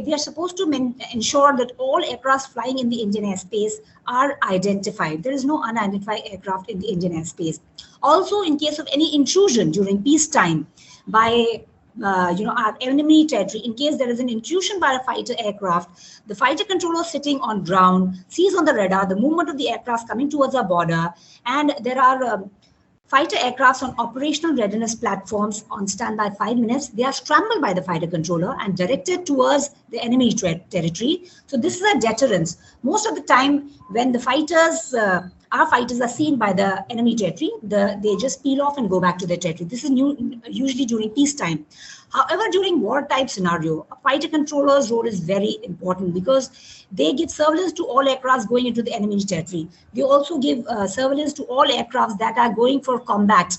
They are supposed to ensure that all aircrafts flying in the Indian airspace are identified. There is no unidentified aircraft in the Indian airspace. Also, in case of any intrusion during peacetime by our enemy territory, in case there is an intrusion by a fighter aircraft, the fighter controller sitting on ground sees on the radar the movement of the aircraft coming towards our border, and there are fighter aircrafts on operational readiness platforms on standby 5 minutes. They are scrambled by the fighter controller and directed towards the enemy territory. So this is a deterrence. Most of the time when the fighters our fighters are seen by the enemy territory, they just peel off and go back to their territory. This is usually during peacetime. However, during war type scenario, a fighter controller's role is very important because they give surveillance to all aircrafts going into the enemy territory. They also give surveillance to all aircrafts that are going for combat.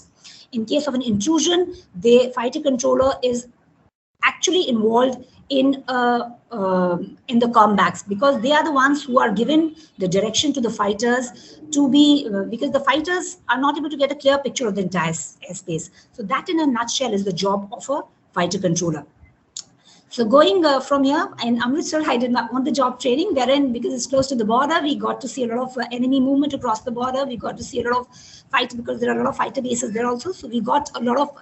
In case of an intrusion, the fighter controller is actually involved in the combats, because they are the ones who are given the direction to the fighters to be, because the fighters are not able to get a clear picture of the entire airspace. So that in a nutshell is the job of a fighter controller. So going from here, in Amritsar, I did my on-the-job training, wherein because it's close to the border, we got to see a lot of enemy movement across the border. We got to see a lot of fights because there are a lot of fighter bases there also. So we got a lot of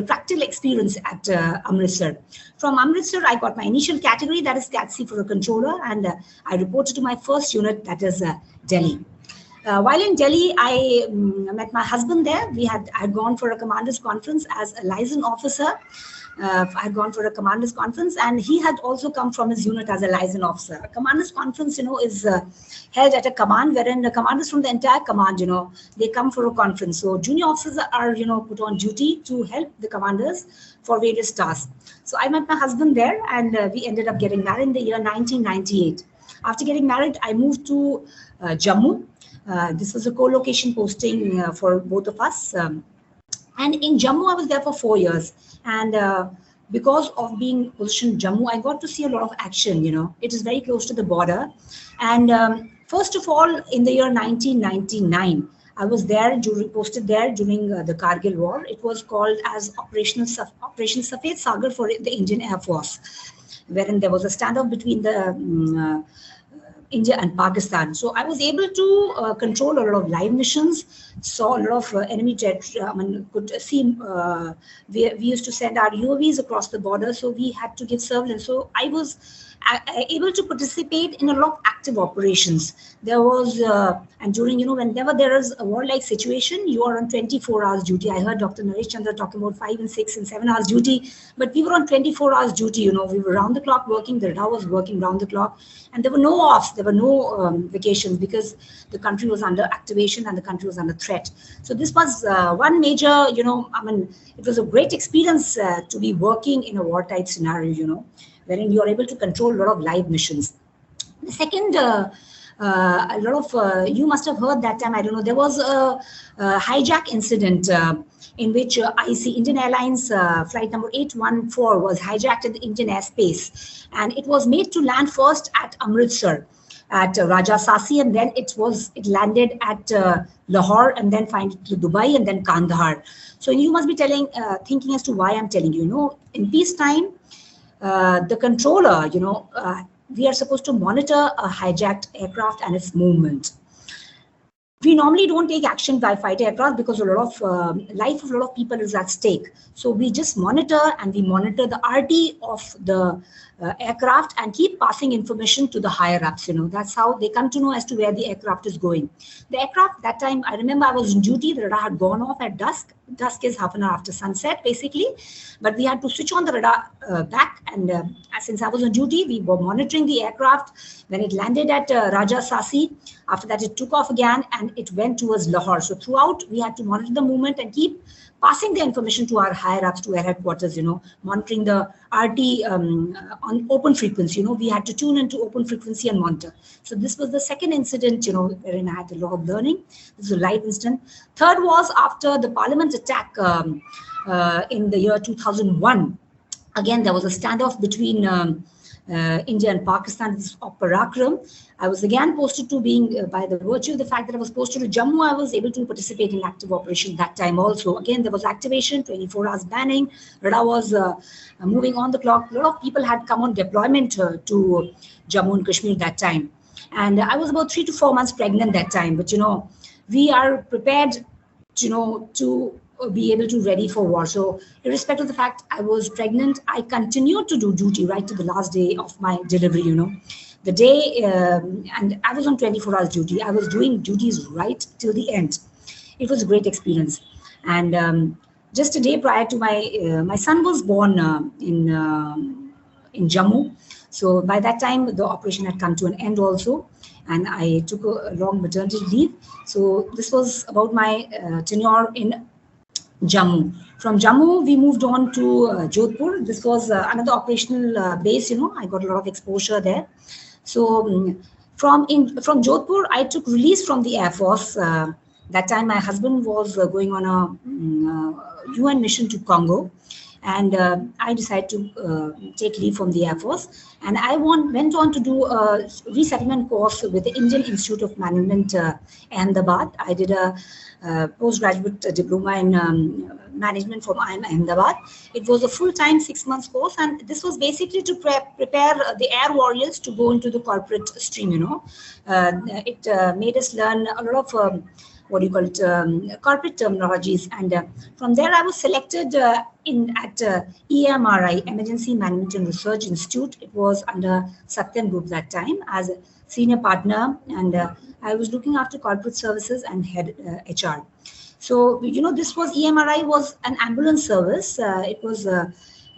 practical experience at Amritsar. From Amritsar, I got my initial category, that is Cat C for a controller, and I reported to my first unit, that is Delhi. While in Delhi, I met my husband there. I had gone for a commander's conference as a liaison officer. I had gone for a commander's conference, and he had also come from his unit as a liaison officer. A commander's conference, is held at a command wherein the commanders from the entire command, they come for a conference. So junior officers are, put on duty to help the commanders for various tasks. So I met my husband there, and we ended up getting married in the year 1998. After getting married, I moved to Jammu. This was a co-location posting for both of us. And in Jammu, I was there for 4 years. And because of being positioned in Jammu, I got to see a lot of action. It is very close to the border. And first of all, in the year 1999, I was there, posted there during the Kargil war. It was called as Operation Safed Sagar for the Indian Air Force, wherein there was a standoff between the India and Pakistan. So I was able to control a lot of live missions, saw a lot of enemy territory. Could see we used to send our UAVs across the border, so we had to give surveillance. So I was able to participate in a lot of active operations. There was, and during, whenever there is a war-like situation, you are on 24 hours duty. I heard Dr. Naresh Chandra talking about 5 and 6 and 7 hours duty, but we were on 24 hours duty. We were round the clock working, the radar was working round the clock, and there were no offs, there were no vacations, because the country was under activation and the country was under threat. So this was one major, it was a great experience to be working in a war-type scenario, wherein you are able to control a lot of live missions. The second, a lot of, you must have heard that time, I don't know, there was a hijack incident in which Indian Airlines flight number 814 was hijacked in the Indian airspace. And it was made to land first at Amritsar, at Rajasasi, and then it landed at Lahore, and then finally to Dubai, and then Kandahar. So you must be thinking as to why I'm telling you, in peacetime, the controller, we are supposed to monitor a hijacked aircraft and its movement. we normally don't take action by fighter aircraft because a lot of life of a lot of people is at stake. So we just monitor, and we monitor the RT of the aircraft and keep passing information to the higher ups. That's how they come to know as to where the aircraft is going. The aircraft that time, I remember I was on duty. The radar had gone off at dusk. Dusk is half an hour after sunset, basically. But we had to switch on the radar back. And since I was on duty, we were monitoring the aircraft when it landed at Raja Sasi. After that, it took off again and it went towards Lahore. So throughout, we had to monitor the movement and keep passing the information to our higher ups, to air headquarters, monitoring the RT on open frequency. We had to tune into open frequency and monitor. So this was the second incident, wherein I had a lot of learning. This is a live incident. Third was after the Parliament attack in the year 2001. Again, there was a standoff between India and Pakistan. This is Parakram. I was again posted to being, by the virtue of the fact that I was posted to Jammu, I was able to participate in active operation that time also. Again, there was activation, 24 hours banning. Radar was moving on the clock. A lot of people had come on deployment to Jammu and Kashmir that time. And I was about 3 to 4 months pregnant that time. But, we are prepared, to be able to ready for war. So irrespective of the fact I was pregnant, I continued to do duty right to the last day of my delivery, The day, and I was on 24 hours duty. I was doing duties right till the end. It was a great experience. And just a day prior to my son was born in Jammu. So by that time, the operation had come to an end also. And I took a long maternity leave. So this was about my tenure in Jammu. From Jammu, we moved on to Jodhpur. This was another operational base. I got a lot of exposure there. So from Jodhpur, I took release from the Air Force. That time, my husband was going on a UN mission to Congo. And I decided to take leave from the Air Force. And I went on to do a resettlement course with the Indian Institute of Management, Ahmedabad. I did a postgraduate diploma in management from IIM Ahmedabad. It was a full-time 6-month course, and this was basically to prepare the air warriors to go into the corporate stream. It made us learn a lot of corporate terminologies, and from there I was selected at EMRI, Emergency Management and Research Institute. It was under Satyam Group that time as a senior partner, and I was looking after corporate services and head HR. So this was EMRI was an ambulance service. It was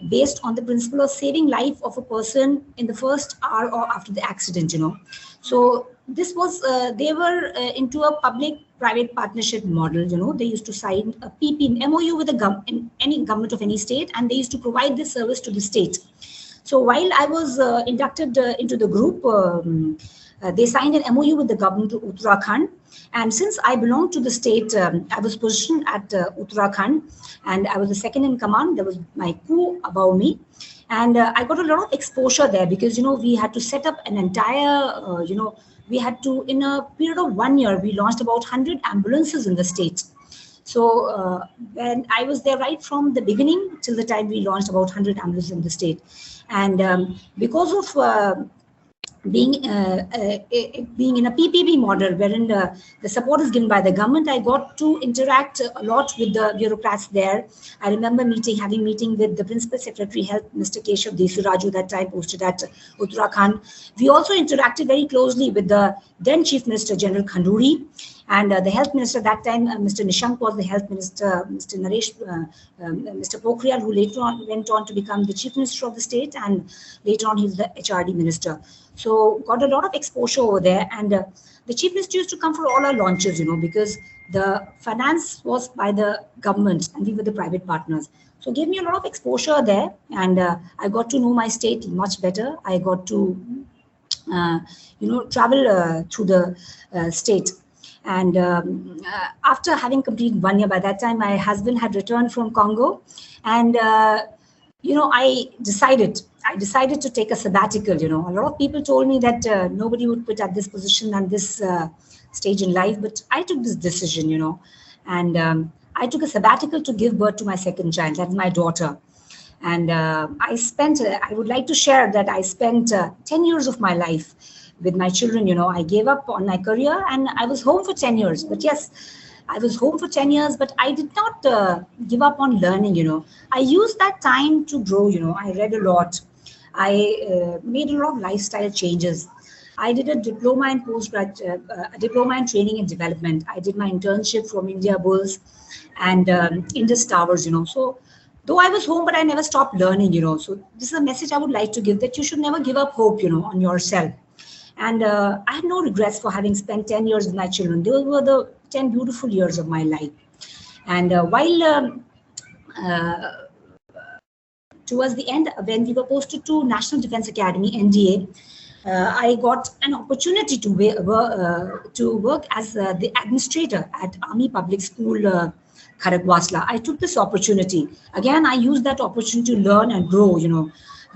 based on the principle of saving life of a person in the first hour or after the accident. So this was they were into a public-private partnership model. They used to sign a PP MOU with any government of any state, and they used to provide this service to the state. So while I was inducted into the group, they signed an MOU with the government of Uttarakhand. And since I belonged to the state, I was positioned at Uttarakhand, and I was the second in command. There was my crew above me. And I got a lot of exposure there because, we had to set up an entire, we had to, in a period of 1 year, we launched about 100 ambulances in the state. So when I was there right from the beginning till the time we launched about 100 ambulances in the state. And because of being in a PPP model, wherein the support is given by the government, I got to interact a lot with the bureaucrats there. I remember having meeting with the Principal Secretary Health, Mr. Keshav Desuraju, that time posted at Uttarakhand. We also interacted very closely with the then Chief Minister, General Khanduri, and the Health Minister that time, Mr. Nishank was the Health Minister, Mr. Naresh, Mr. Pokhriyal, who later on went on to become the Chief Minister of the state, and later on he's the HRD Minister. So got a lot of exposure over there, and the Chief Minister used to come for all our launches, because the finance was by the government and we were the private partners. So gave me a lot of exposure there, and I got to know my state much better. I got to, travel through the state. And after having completed 1 year, by that time, my husband had returned from Congo, and I decided to take a sabbatical. A lot of people told me that nobody would quit at this position and this stage in life, but I took this decision, and I took a sabbatical to give birth to my second child, that's my daughter. And I would like to share that I spent 10 years of my life with my children. I gave up on my career and I was home for 10 years. But yes, I was home for 10 years, but I did not give up on learning. I used that time to grow. I read a lot. I made a lot of lifestyle changes. I did a diploma in a diploma in training and development. I did my internship from India Bulls and Indus Towers. So though I was home, but I never stopped learning. So this is a message I would like to give, that you should never give up hope, on yourself. And I had no regrets for having spent 10 years with my children. Those were the 10 beautiful years of my life. And while towards the end, when we were posted to National Defense Academy, NDA, I got an opportunity to work as the administrator at Army Public School, Kharagwasla. I took this opportunity. Again, I used that opportunity to learn and grow,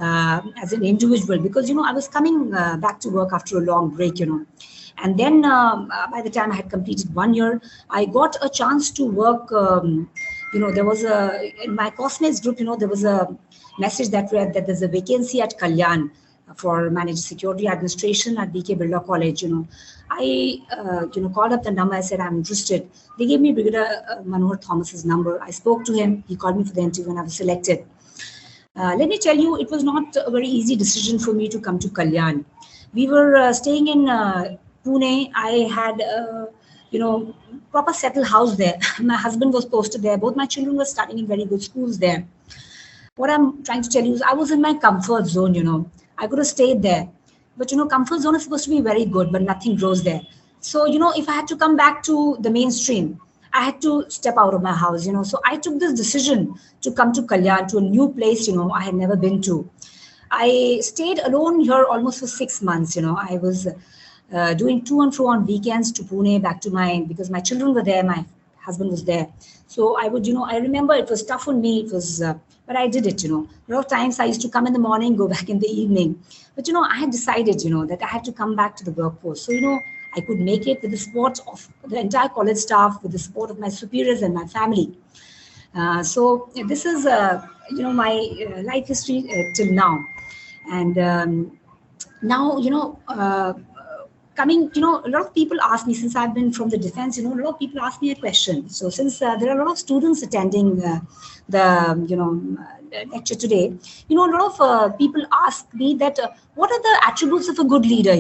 as an individual, because, I was coming back to work after a long break, And then by the time I had completed 1 year, I got a chance to work, there was in my classmates group, there was a message that read that there's a vacancy at Kalyan for managed security administration at BKBNC College. I called up the number. I said, I'm interested. They gave me Brigadier Manohar Thomas's number. I spoke to him. He called me for the interview and I was selected. Let me tell you, it was not a very easy decision for me to come to Kalyan. We were staying in Pune. I had, proper settled house there. My husband was posted there. Both my children were studying in very good schools there. What I'm trying to tell you is I was in my comfort zone, I could have stayed there. But, comfort zone is supposed to be very good, but nothing grows there. So, if I had to come back to the mainstream, I had to step out of my house, So I took this decision to come to Kalyan, to a new place, I had never been to. I stayed alone here almost for 6 months, I was doing to and fro on weekends to Pune, back to because my children were there, my husband was there. So I would, I remember it was tough on me. It was, but I did it, A lot of times I used to come in the morning, go back in the evening. But, I had decided, that I had to come back to the workforce. So, I could make it with the support of the entire college staff, with the support of my superiors and my family. So this is, my life history till now. And now, coming, a lot of people ask me, since I've been from the defense, a lot of people ask me a question. So since there are a lot of students attending the lecture today, a lot of people ask me that what are the attributes of a good leader?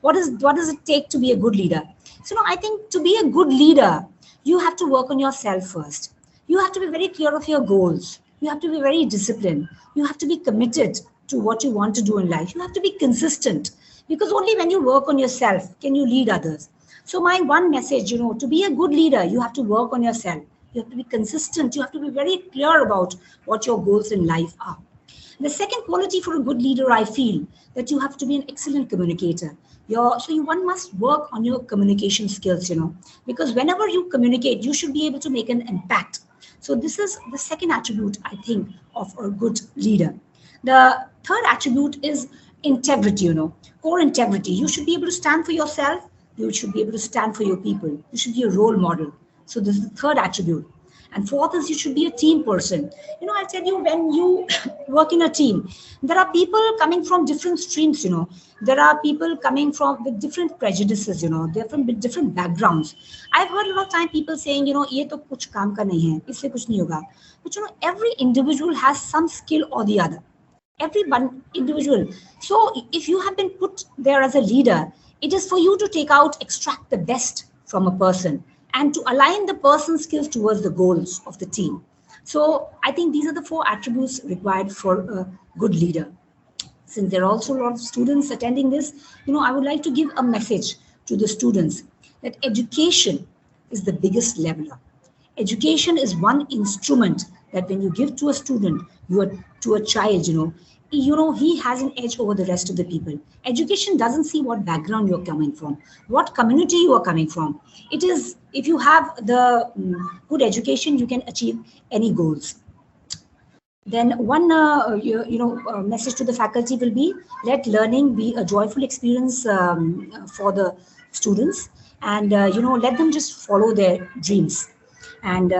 What does it take to be a good leader? So I think to be a good leader, you have to work on yourself first. You have to be very clear of your goals. You have to be very disciplined. You have to be committed to what you want to do in life. You have to be consistent, because only when you work on yourself can you lead others. So my one message, to be a good leader, you have to work on yourself. You have to be consistent. You have to be very clear about what your goals in life are. The second quality for a good leader, I feel, that you have to be an excellent communicator. One must work on your communication skills, because whenever you communicate, you should be able to make an impact. So this is the second attribute, I think, of a good leader. The third attribute is integrity, core integrity. You should be able to stand for yourself. You should be able to stand for your people. You should be a role model. So this is the third attribute. And fourth is you should be a team person. I tell you, when you work in a team, there are people coming from different streams, There are people coming from with different prejudices, They're from different backgrounds. I've heard a lot of time people saying, ye to kuch kaam ka nahi hai, isse kuch nahi hoga. But, every individual has some skill or the other. Every one individual. So if you have been put there as a leader, it is for you to extract the best from a person, and to align the person's skills towards the goals of the team. So I think these are the 4 attributes required for a good leader. Since there are also a lot of students attending this, I would like to give a message to the students that education is the biggest leveler. Education is one instrument that when you give to a student, to a child, he has an edge over the rest of the people. Education doesn't see what background you're coming from, what community you are coming from. It is, if you have the good education, you can achieve any goals. Then one message to the faculty will be, let learning be a joyful experience for the students, and let them just follow their dreams. And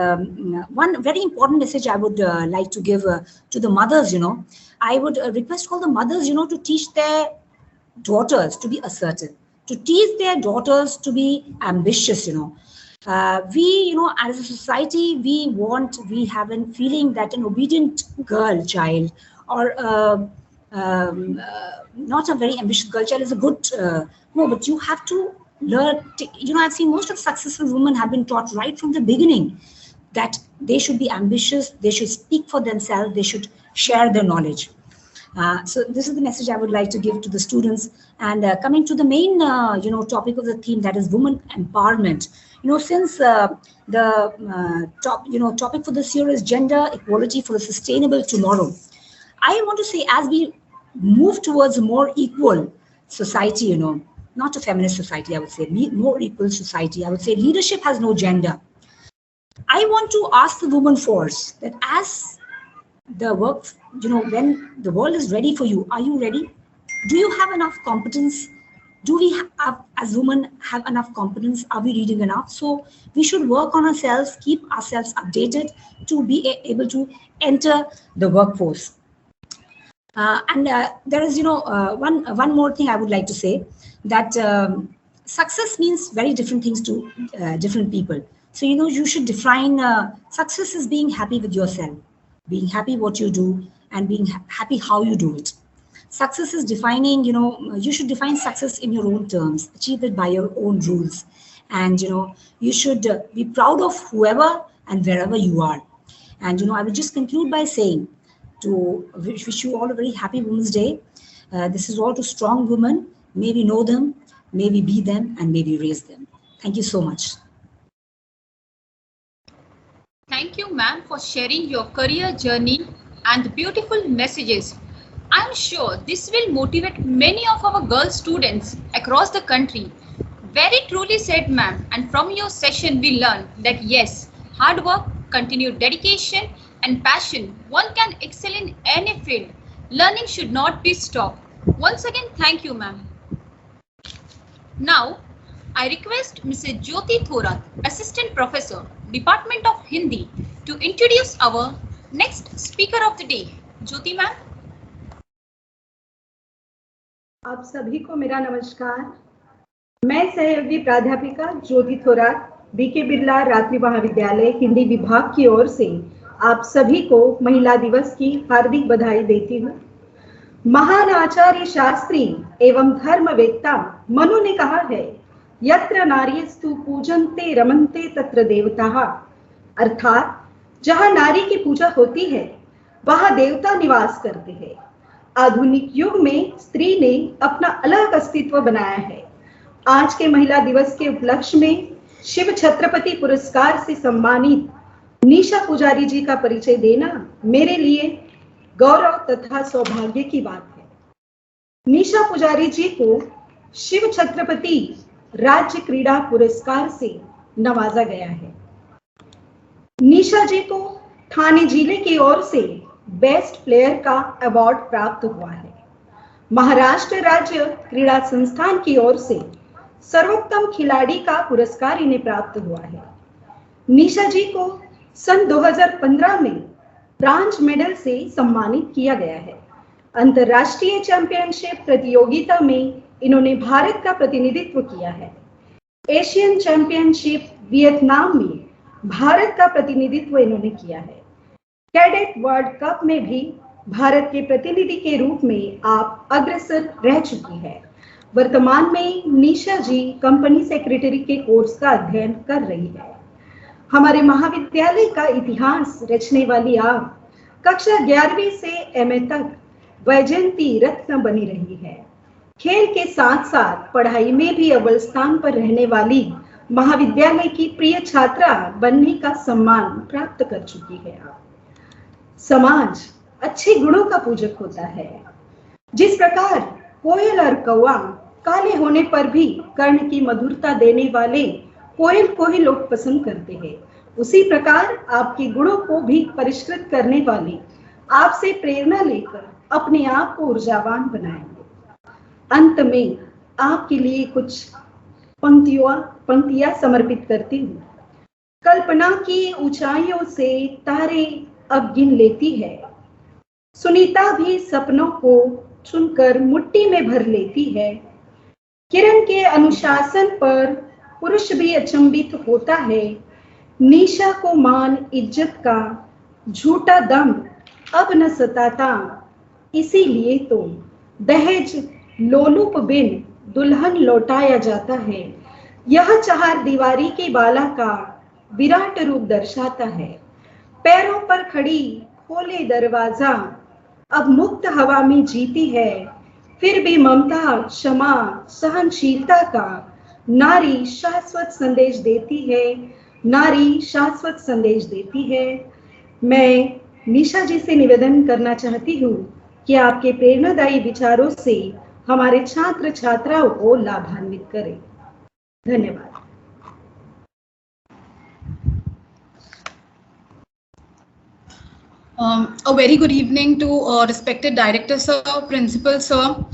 one very important message I would like to give to the mothers, I would request all the mothers, to teach their daughters to be assertive, to teach their daughters to be ambitious, we, as a society, we have a feeling that an obedient girl child or not a very ambitious girl child is a good, no, but you have to learn, I've seen most of successful women have been taught right from the beginning that they should be ambitious, they should speak for themselves, they should share their knowledge. So this is the message I would like to give to the students. And coming to the main, topic of the theme, that is women empowerment. Since the topic for this year is gender equality for a sustainable tomorrow, I want to say, as we move towards a more equal society, not a feminist society, I would say, more equal society, I would say leadership has no gender. I want to ask the woman force that as the work, when the world is ready for you, are you ready? Do you have enough competence? Do we have, as women, have enough competence? Are we reading enough? So we should work on ourselves, keep ourselves updated to be able to enter the workforce. And there is, one more thing I would like to say, that success means very different things to different people. So, you should define success as being happy with yourself, being happy what you do, and being happy how you do it. Success is defining, you should define success in your own terms, achieve it by your own rules. And, you should be proud of whoever and wherever you are. And, I will just conclude by saying, to wish you all a very happy Women's Day. This is all to strong women. May we know them, may we be them, and may we raise them. Thank you so much. Thank you, ma'am, for sharing your career journey and the beautiful messages. I'm sure this will motivate many of our girl students across the country. Very truly said, ma'am. And from your session, we learned that yes, hard work, continued dedication, and passion, one can excel in any field. Learning should not be stopped. Once again, thank you, ma'am. Now, I request Mrs. Jyoti Thorat, Assistant Professor, Department of Hindi, to introduce our next speaker of the day. Jyoti, ma'am. आप सभी को मेरा नमस्कार। मैं सहयोगी प्राध्यापिका ज्योति Thorat, BK Birla रात्रि महाविद्यालय हिंदी विभाग की ओर से आप सभी को महिला दिवस की हार्दिक बधाई देती हूँ। महान आचार्य शास्त्री एवं धर्मवेत्ता मनु ने कहा है, यत्र नार्यस्तु पूजन्ते रमन्ते तत्र देवताः, अर्थात जहाँ नारी की पूजा होती है वहाँ देवता निवास करते हैं। आधुनिक युग में स्त्री ने अपना अलग अस्तित्व बनाया है। आज के महिला दिवस के उपलक्ष्य में शिव छत्रपति पुरस्कार से सम्मानित निशा पुजारी जी का परिचय देना मेरे लिए गौरव तथा सौभाग्य की बात है। निशा पुजारी जी को शिव छत्रपति राज्य क्रीड़ा पुरस्कार से नवाजा गया है। निशा जी को ठाणे जिले की ओर से बेस्ट प्लेयर का अवार्ड प्राप्त हुआ है। महाराष्ट्र राज्य क्रीड़ा संस्थान की ओर से सर्वोत्तम खिलाड़ी का पुरस्कार इन्हें प्राप्त हुआ है। निशा जी को सन 2015 में ब्रांज मेडल से सम्मानित किया गया है। अंतर्राष्ट्रीय चैंपियनशिप प्रतियोगिता में इन्होंने भारत का प्रतिनिधित्व किया है। एशियन चैंपियनशिप वियतनाम में भारत का प्रतिनिधित्व इन्होंने किया है। कैडेट वर्ल्ड कप में भी भारत के प्रतिनिधि के रूप में आप अग्रसर रह चुकी है। वर्तमान में निशा जी कंपनी सेक्रेटरी के कोर्स का अध्ययन कर रही है। हमारे महाविद्यालय का इतिहास रचने वाली आप कक्षा 11वीं से एमए तक वैजयंती रत्न बनी रही है। खेल के साथ साथ पढ़ाई में भी अव्वल स्थान पर रहने वाली महाविद्यालय की प्रिय छात्रा बनने का सम्मान प्राप्त कर चुकी है। आप समाज अच्छे गुणों का पूजक होता है। जिस प्रकार कोयल और कौवा काले होने पर भी कर्ण की मधुरता देने वाले कोयल को ही लोग पसंद करते हैं, उसी प्रकार आपके गुणों को भी परिष्कृत करने वाले आपसे प्रेरणा लेकर अपने आप को ऊर्जावान बनाएंगे। अंत में आपके लिए कुछ पंक्तियां समर्पित करती हूँ। कल्पना की ऊंचाइयों से तारे अब गिन लेती है, सुनीता भी सपनों को चुनकर मुट्ठी में भर लेती है। किरण के अनुशासन पर पुरुष भी अचंभित होता है। निशा को मान इज्जत का झूठा दम अब न सताता, इसीलिए तो दहेज लोलुप बिन दुल्हन लौटाया जाता है। यह चार दीवारी की बाला का विराट रूप दर्शाता है। पैरों पर खड़ी खोले दरवाजा, अब मुक्त हवा में जीती है। फिर भी ममता, क्षमा, सहनशीलता का नारी शाश्वत संदेश देती है। नारी शाश्वत संदेश देती है। मैं निशा जी से निवेदन करना चाहती हूँ कि आपके प्रेरणादायी विचारों से हमारे छात्र छात्राओं को लाभान्वित करें। धन्यवाद। A very good evening to respected director sir, principal sir,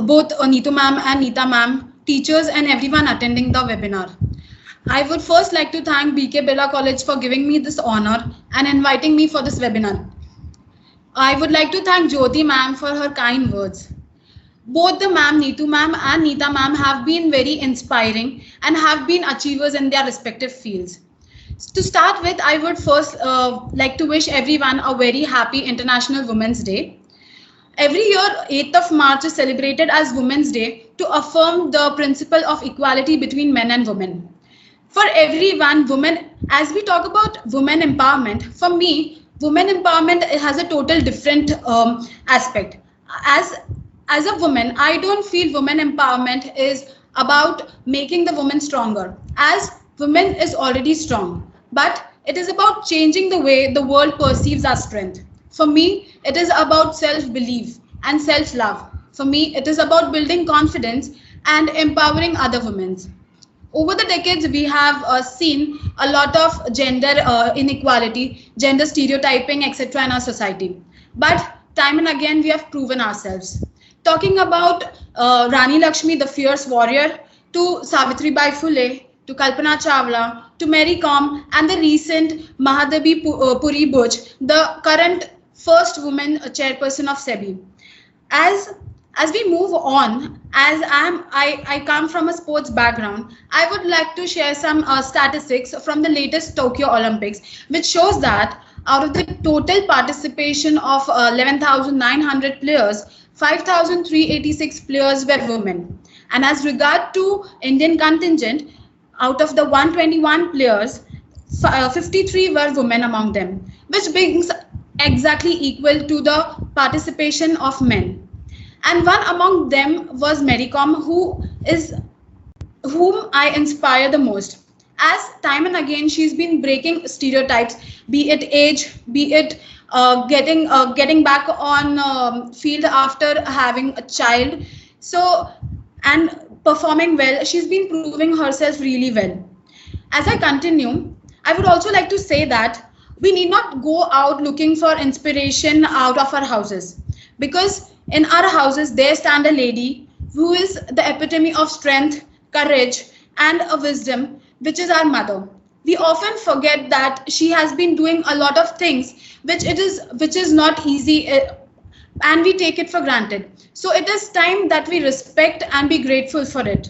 both Neetu ma'am and Neeta ma'am, teachers and everyone attending the webinar. I would first like to thank BK Birla College for giving me this honor and inviting me for this webinar. I would like to thank Jyoti ma'am for her kind words. Both the ma'am, Neetu ma'am and Neeta ma'am have been very inspiring and have been achievers in their respective fields. To start with, I would first like to wish everyone a very happy International Women's Day. Every year, 8th of March is celebrated as Women's Day to affirm the principle of equality between men and women. For everyone, women, as we talk about women empowerment, for me, women empowerment has a total different aspect. As a woman, I don't feel women empowerment is about making the woman stronger, as women is already strong, but it is about changing the way the world perceives our strength. For me, it is about self-belief and self-love. For me, it is about building confidence and empowering other women. Over the decades, we have seen a lot of gender inequality, gender stereotyping, etc. in our society. But time and again, we have proven ourselves. Talking about Rani Lakshmi, the fierce warrior, to Savitribai Phule, to Kalpana Chawla, to Mary Kom, and the recent Mahadevi Puri Buch, the current first woman chairperson of SEBI. As we move on, as I come from a sports background, I would like to share some statistics from the latest Tokyo Olympics, which shows that out of the total participation of 11,900 players, 5,386 players were women. And as regard to Indian contingent, out of the 121 players, 53 were women among them, which brings exactly equal to the participation of men. And one among them was Mary Kom, whom I inspire the most. As time and again, she's been breaking stereotypes, be it age, be it getting back on field after having a child. So, and performing well, she's been proving herself really well. As I continue, I would also like to say that we need not go out looking for inspiration out of our houses, because in our houses, there stand a lady who is the epitome of strength, courage, and a wisdom, which is our mother. We often forget that she has been doing a lot of things which is not easy, and we take it for granted. So it is time that we respect and be grateful for it.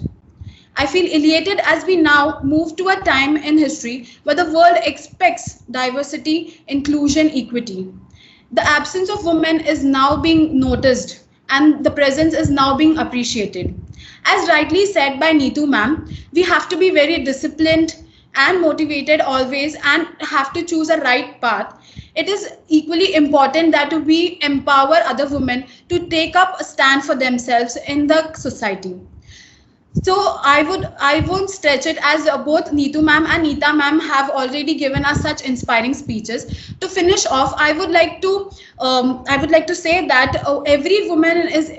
I feel elated as we now move to a time in history where the world expects diversity, inclusion, equity. The absence of women is now being noticed and the presence is now being appreciated. As rightly said by Neetu ma'am, we have to be very disciplined and motivated always and have to choose a right path. It is equally important that we empower other women to take up a stand for themselves in the society. So I won't stretch it, as both Neetu ma'am and Neeta ma'am have already given us such inspiring speeches. To finish off, I would like to say that every woman is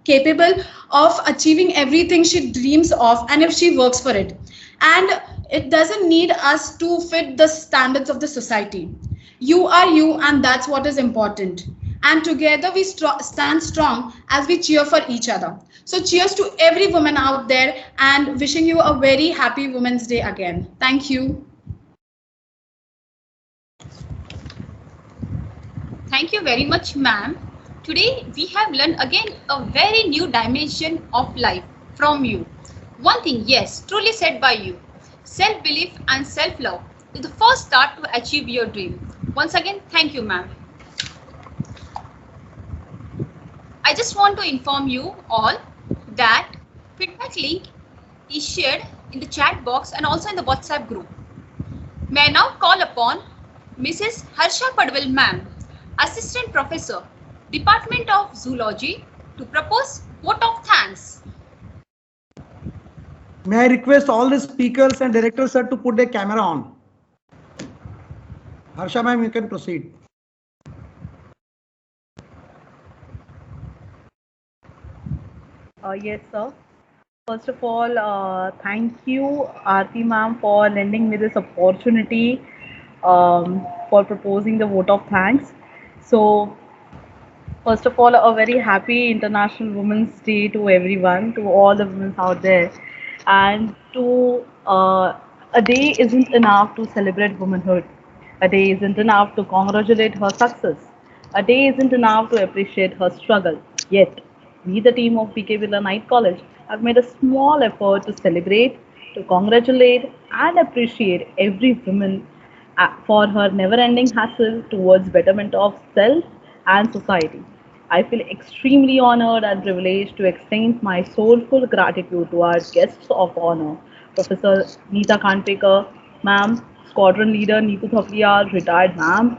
capable of achieving everything she dreams of, and if she works for it. And it doesn't need us to fit the standards of the society. You are you, and that's what is important. And together we stand strong as we cheer for each other. So cheers to every woman out there, and wishing you a very happy Women's Day again. Thank you. Thank you very much, ma'am. Today we have learned again a very new dimension of life from you. One thing, yes, truly said by you. Self-belief and self-love is the first start to achieve your dream. Once again, thank you, ma'am. I just want to inform you all that feedback link is shared in the chat box and also in the WhatsApp group. May I now call upon Mrs. Harsha Padwal, ma'am, Assistant Professor, Department of Zoology, to propose vote of thanks. May I request all the speakers and directors sir to put their camera on. Harsha ma'am, you can proceed. Yes, sir. First of all, thank you, Aarti ma'am, for lending me this opportunity for proposing the vote of thanks. So, first of all, a very happy International Women's Day to everyone, to all the women out there. And a day isn't enough to celebrate womanhood. A day isn't enough to congratulate her success. A day isn't enough to appreciate her struggle. Yet, we, the team of BKBNC Night College, have made a small effort to celebrate, to congratulate, and appreciate every woman for her never-ending hustle towards betterment of self and society. I feel extremely honored and privileged to extend my soulful gratitude to our guests of honor, Professor Neeta Khanpekar, Ma'am, Squadron Leader Neetu Thaplia, retired Ma'am,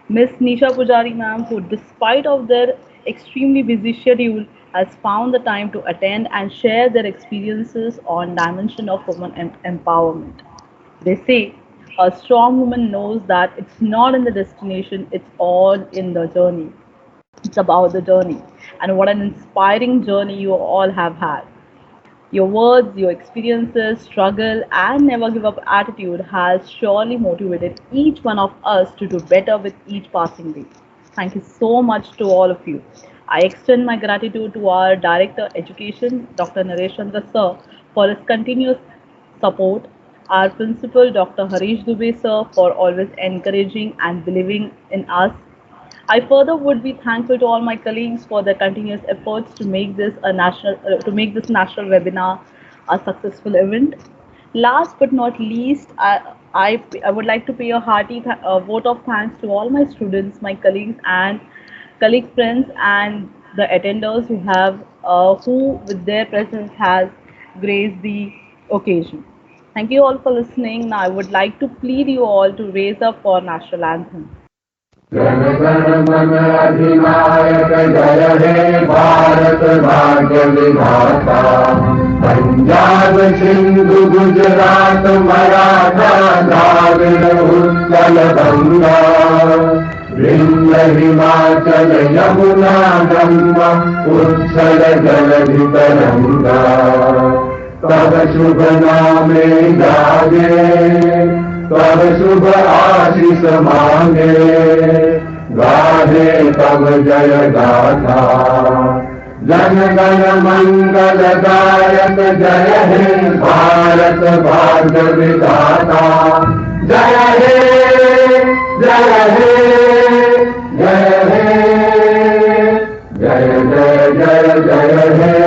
Miss Nisha Pujari Ma'am, who despite of their extremely busy schedule has found the time to attend and share their experiences on dimension of women empowerment. They say a strong woman knows that it's not in the destination, it's all in the journey. It's about the journey. And what an inspiring journey you all have had. Your words, your experiences, struggle, and never give up attitude has surely motivated each one of us to do better with each passing day. Thank you so much to all of you. I extend my gratitude to our Director Education, Dr. Naresh Chandra Sir, for his continuous support, our Principal, Dr. Harish Dubey Sir, for always encouraging and believing in us. I further would be thankful to all my colleagues for their continuous efforts to make this national webinar a successful event. Last but not least, I would like to pay a hearty vote of thanks to all my students, my colleagues, and colleague friends, and the attenders who with their presence has graced the occasion. Thank you all for listening. Now I would like to plead you all to raise up for national anthem. Jana Gana मन अधिनायक जय हे भारत भाग्य विधाता पंजाब सिंधु गुजरात मराठा द्राविड़ उत्कल गंगा विंध्य हिमाचल यमुना गंगा उत्कल जलधि तरंगा तब शुभ नामे जागे तब शुभ आशीष मांगे गाहे तब जय गाथा जन गण मंगल दायक जय हे भारत भाग्य विधाता जय हे जय हे जय हे जय जय जय जय हे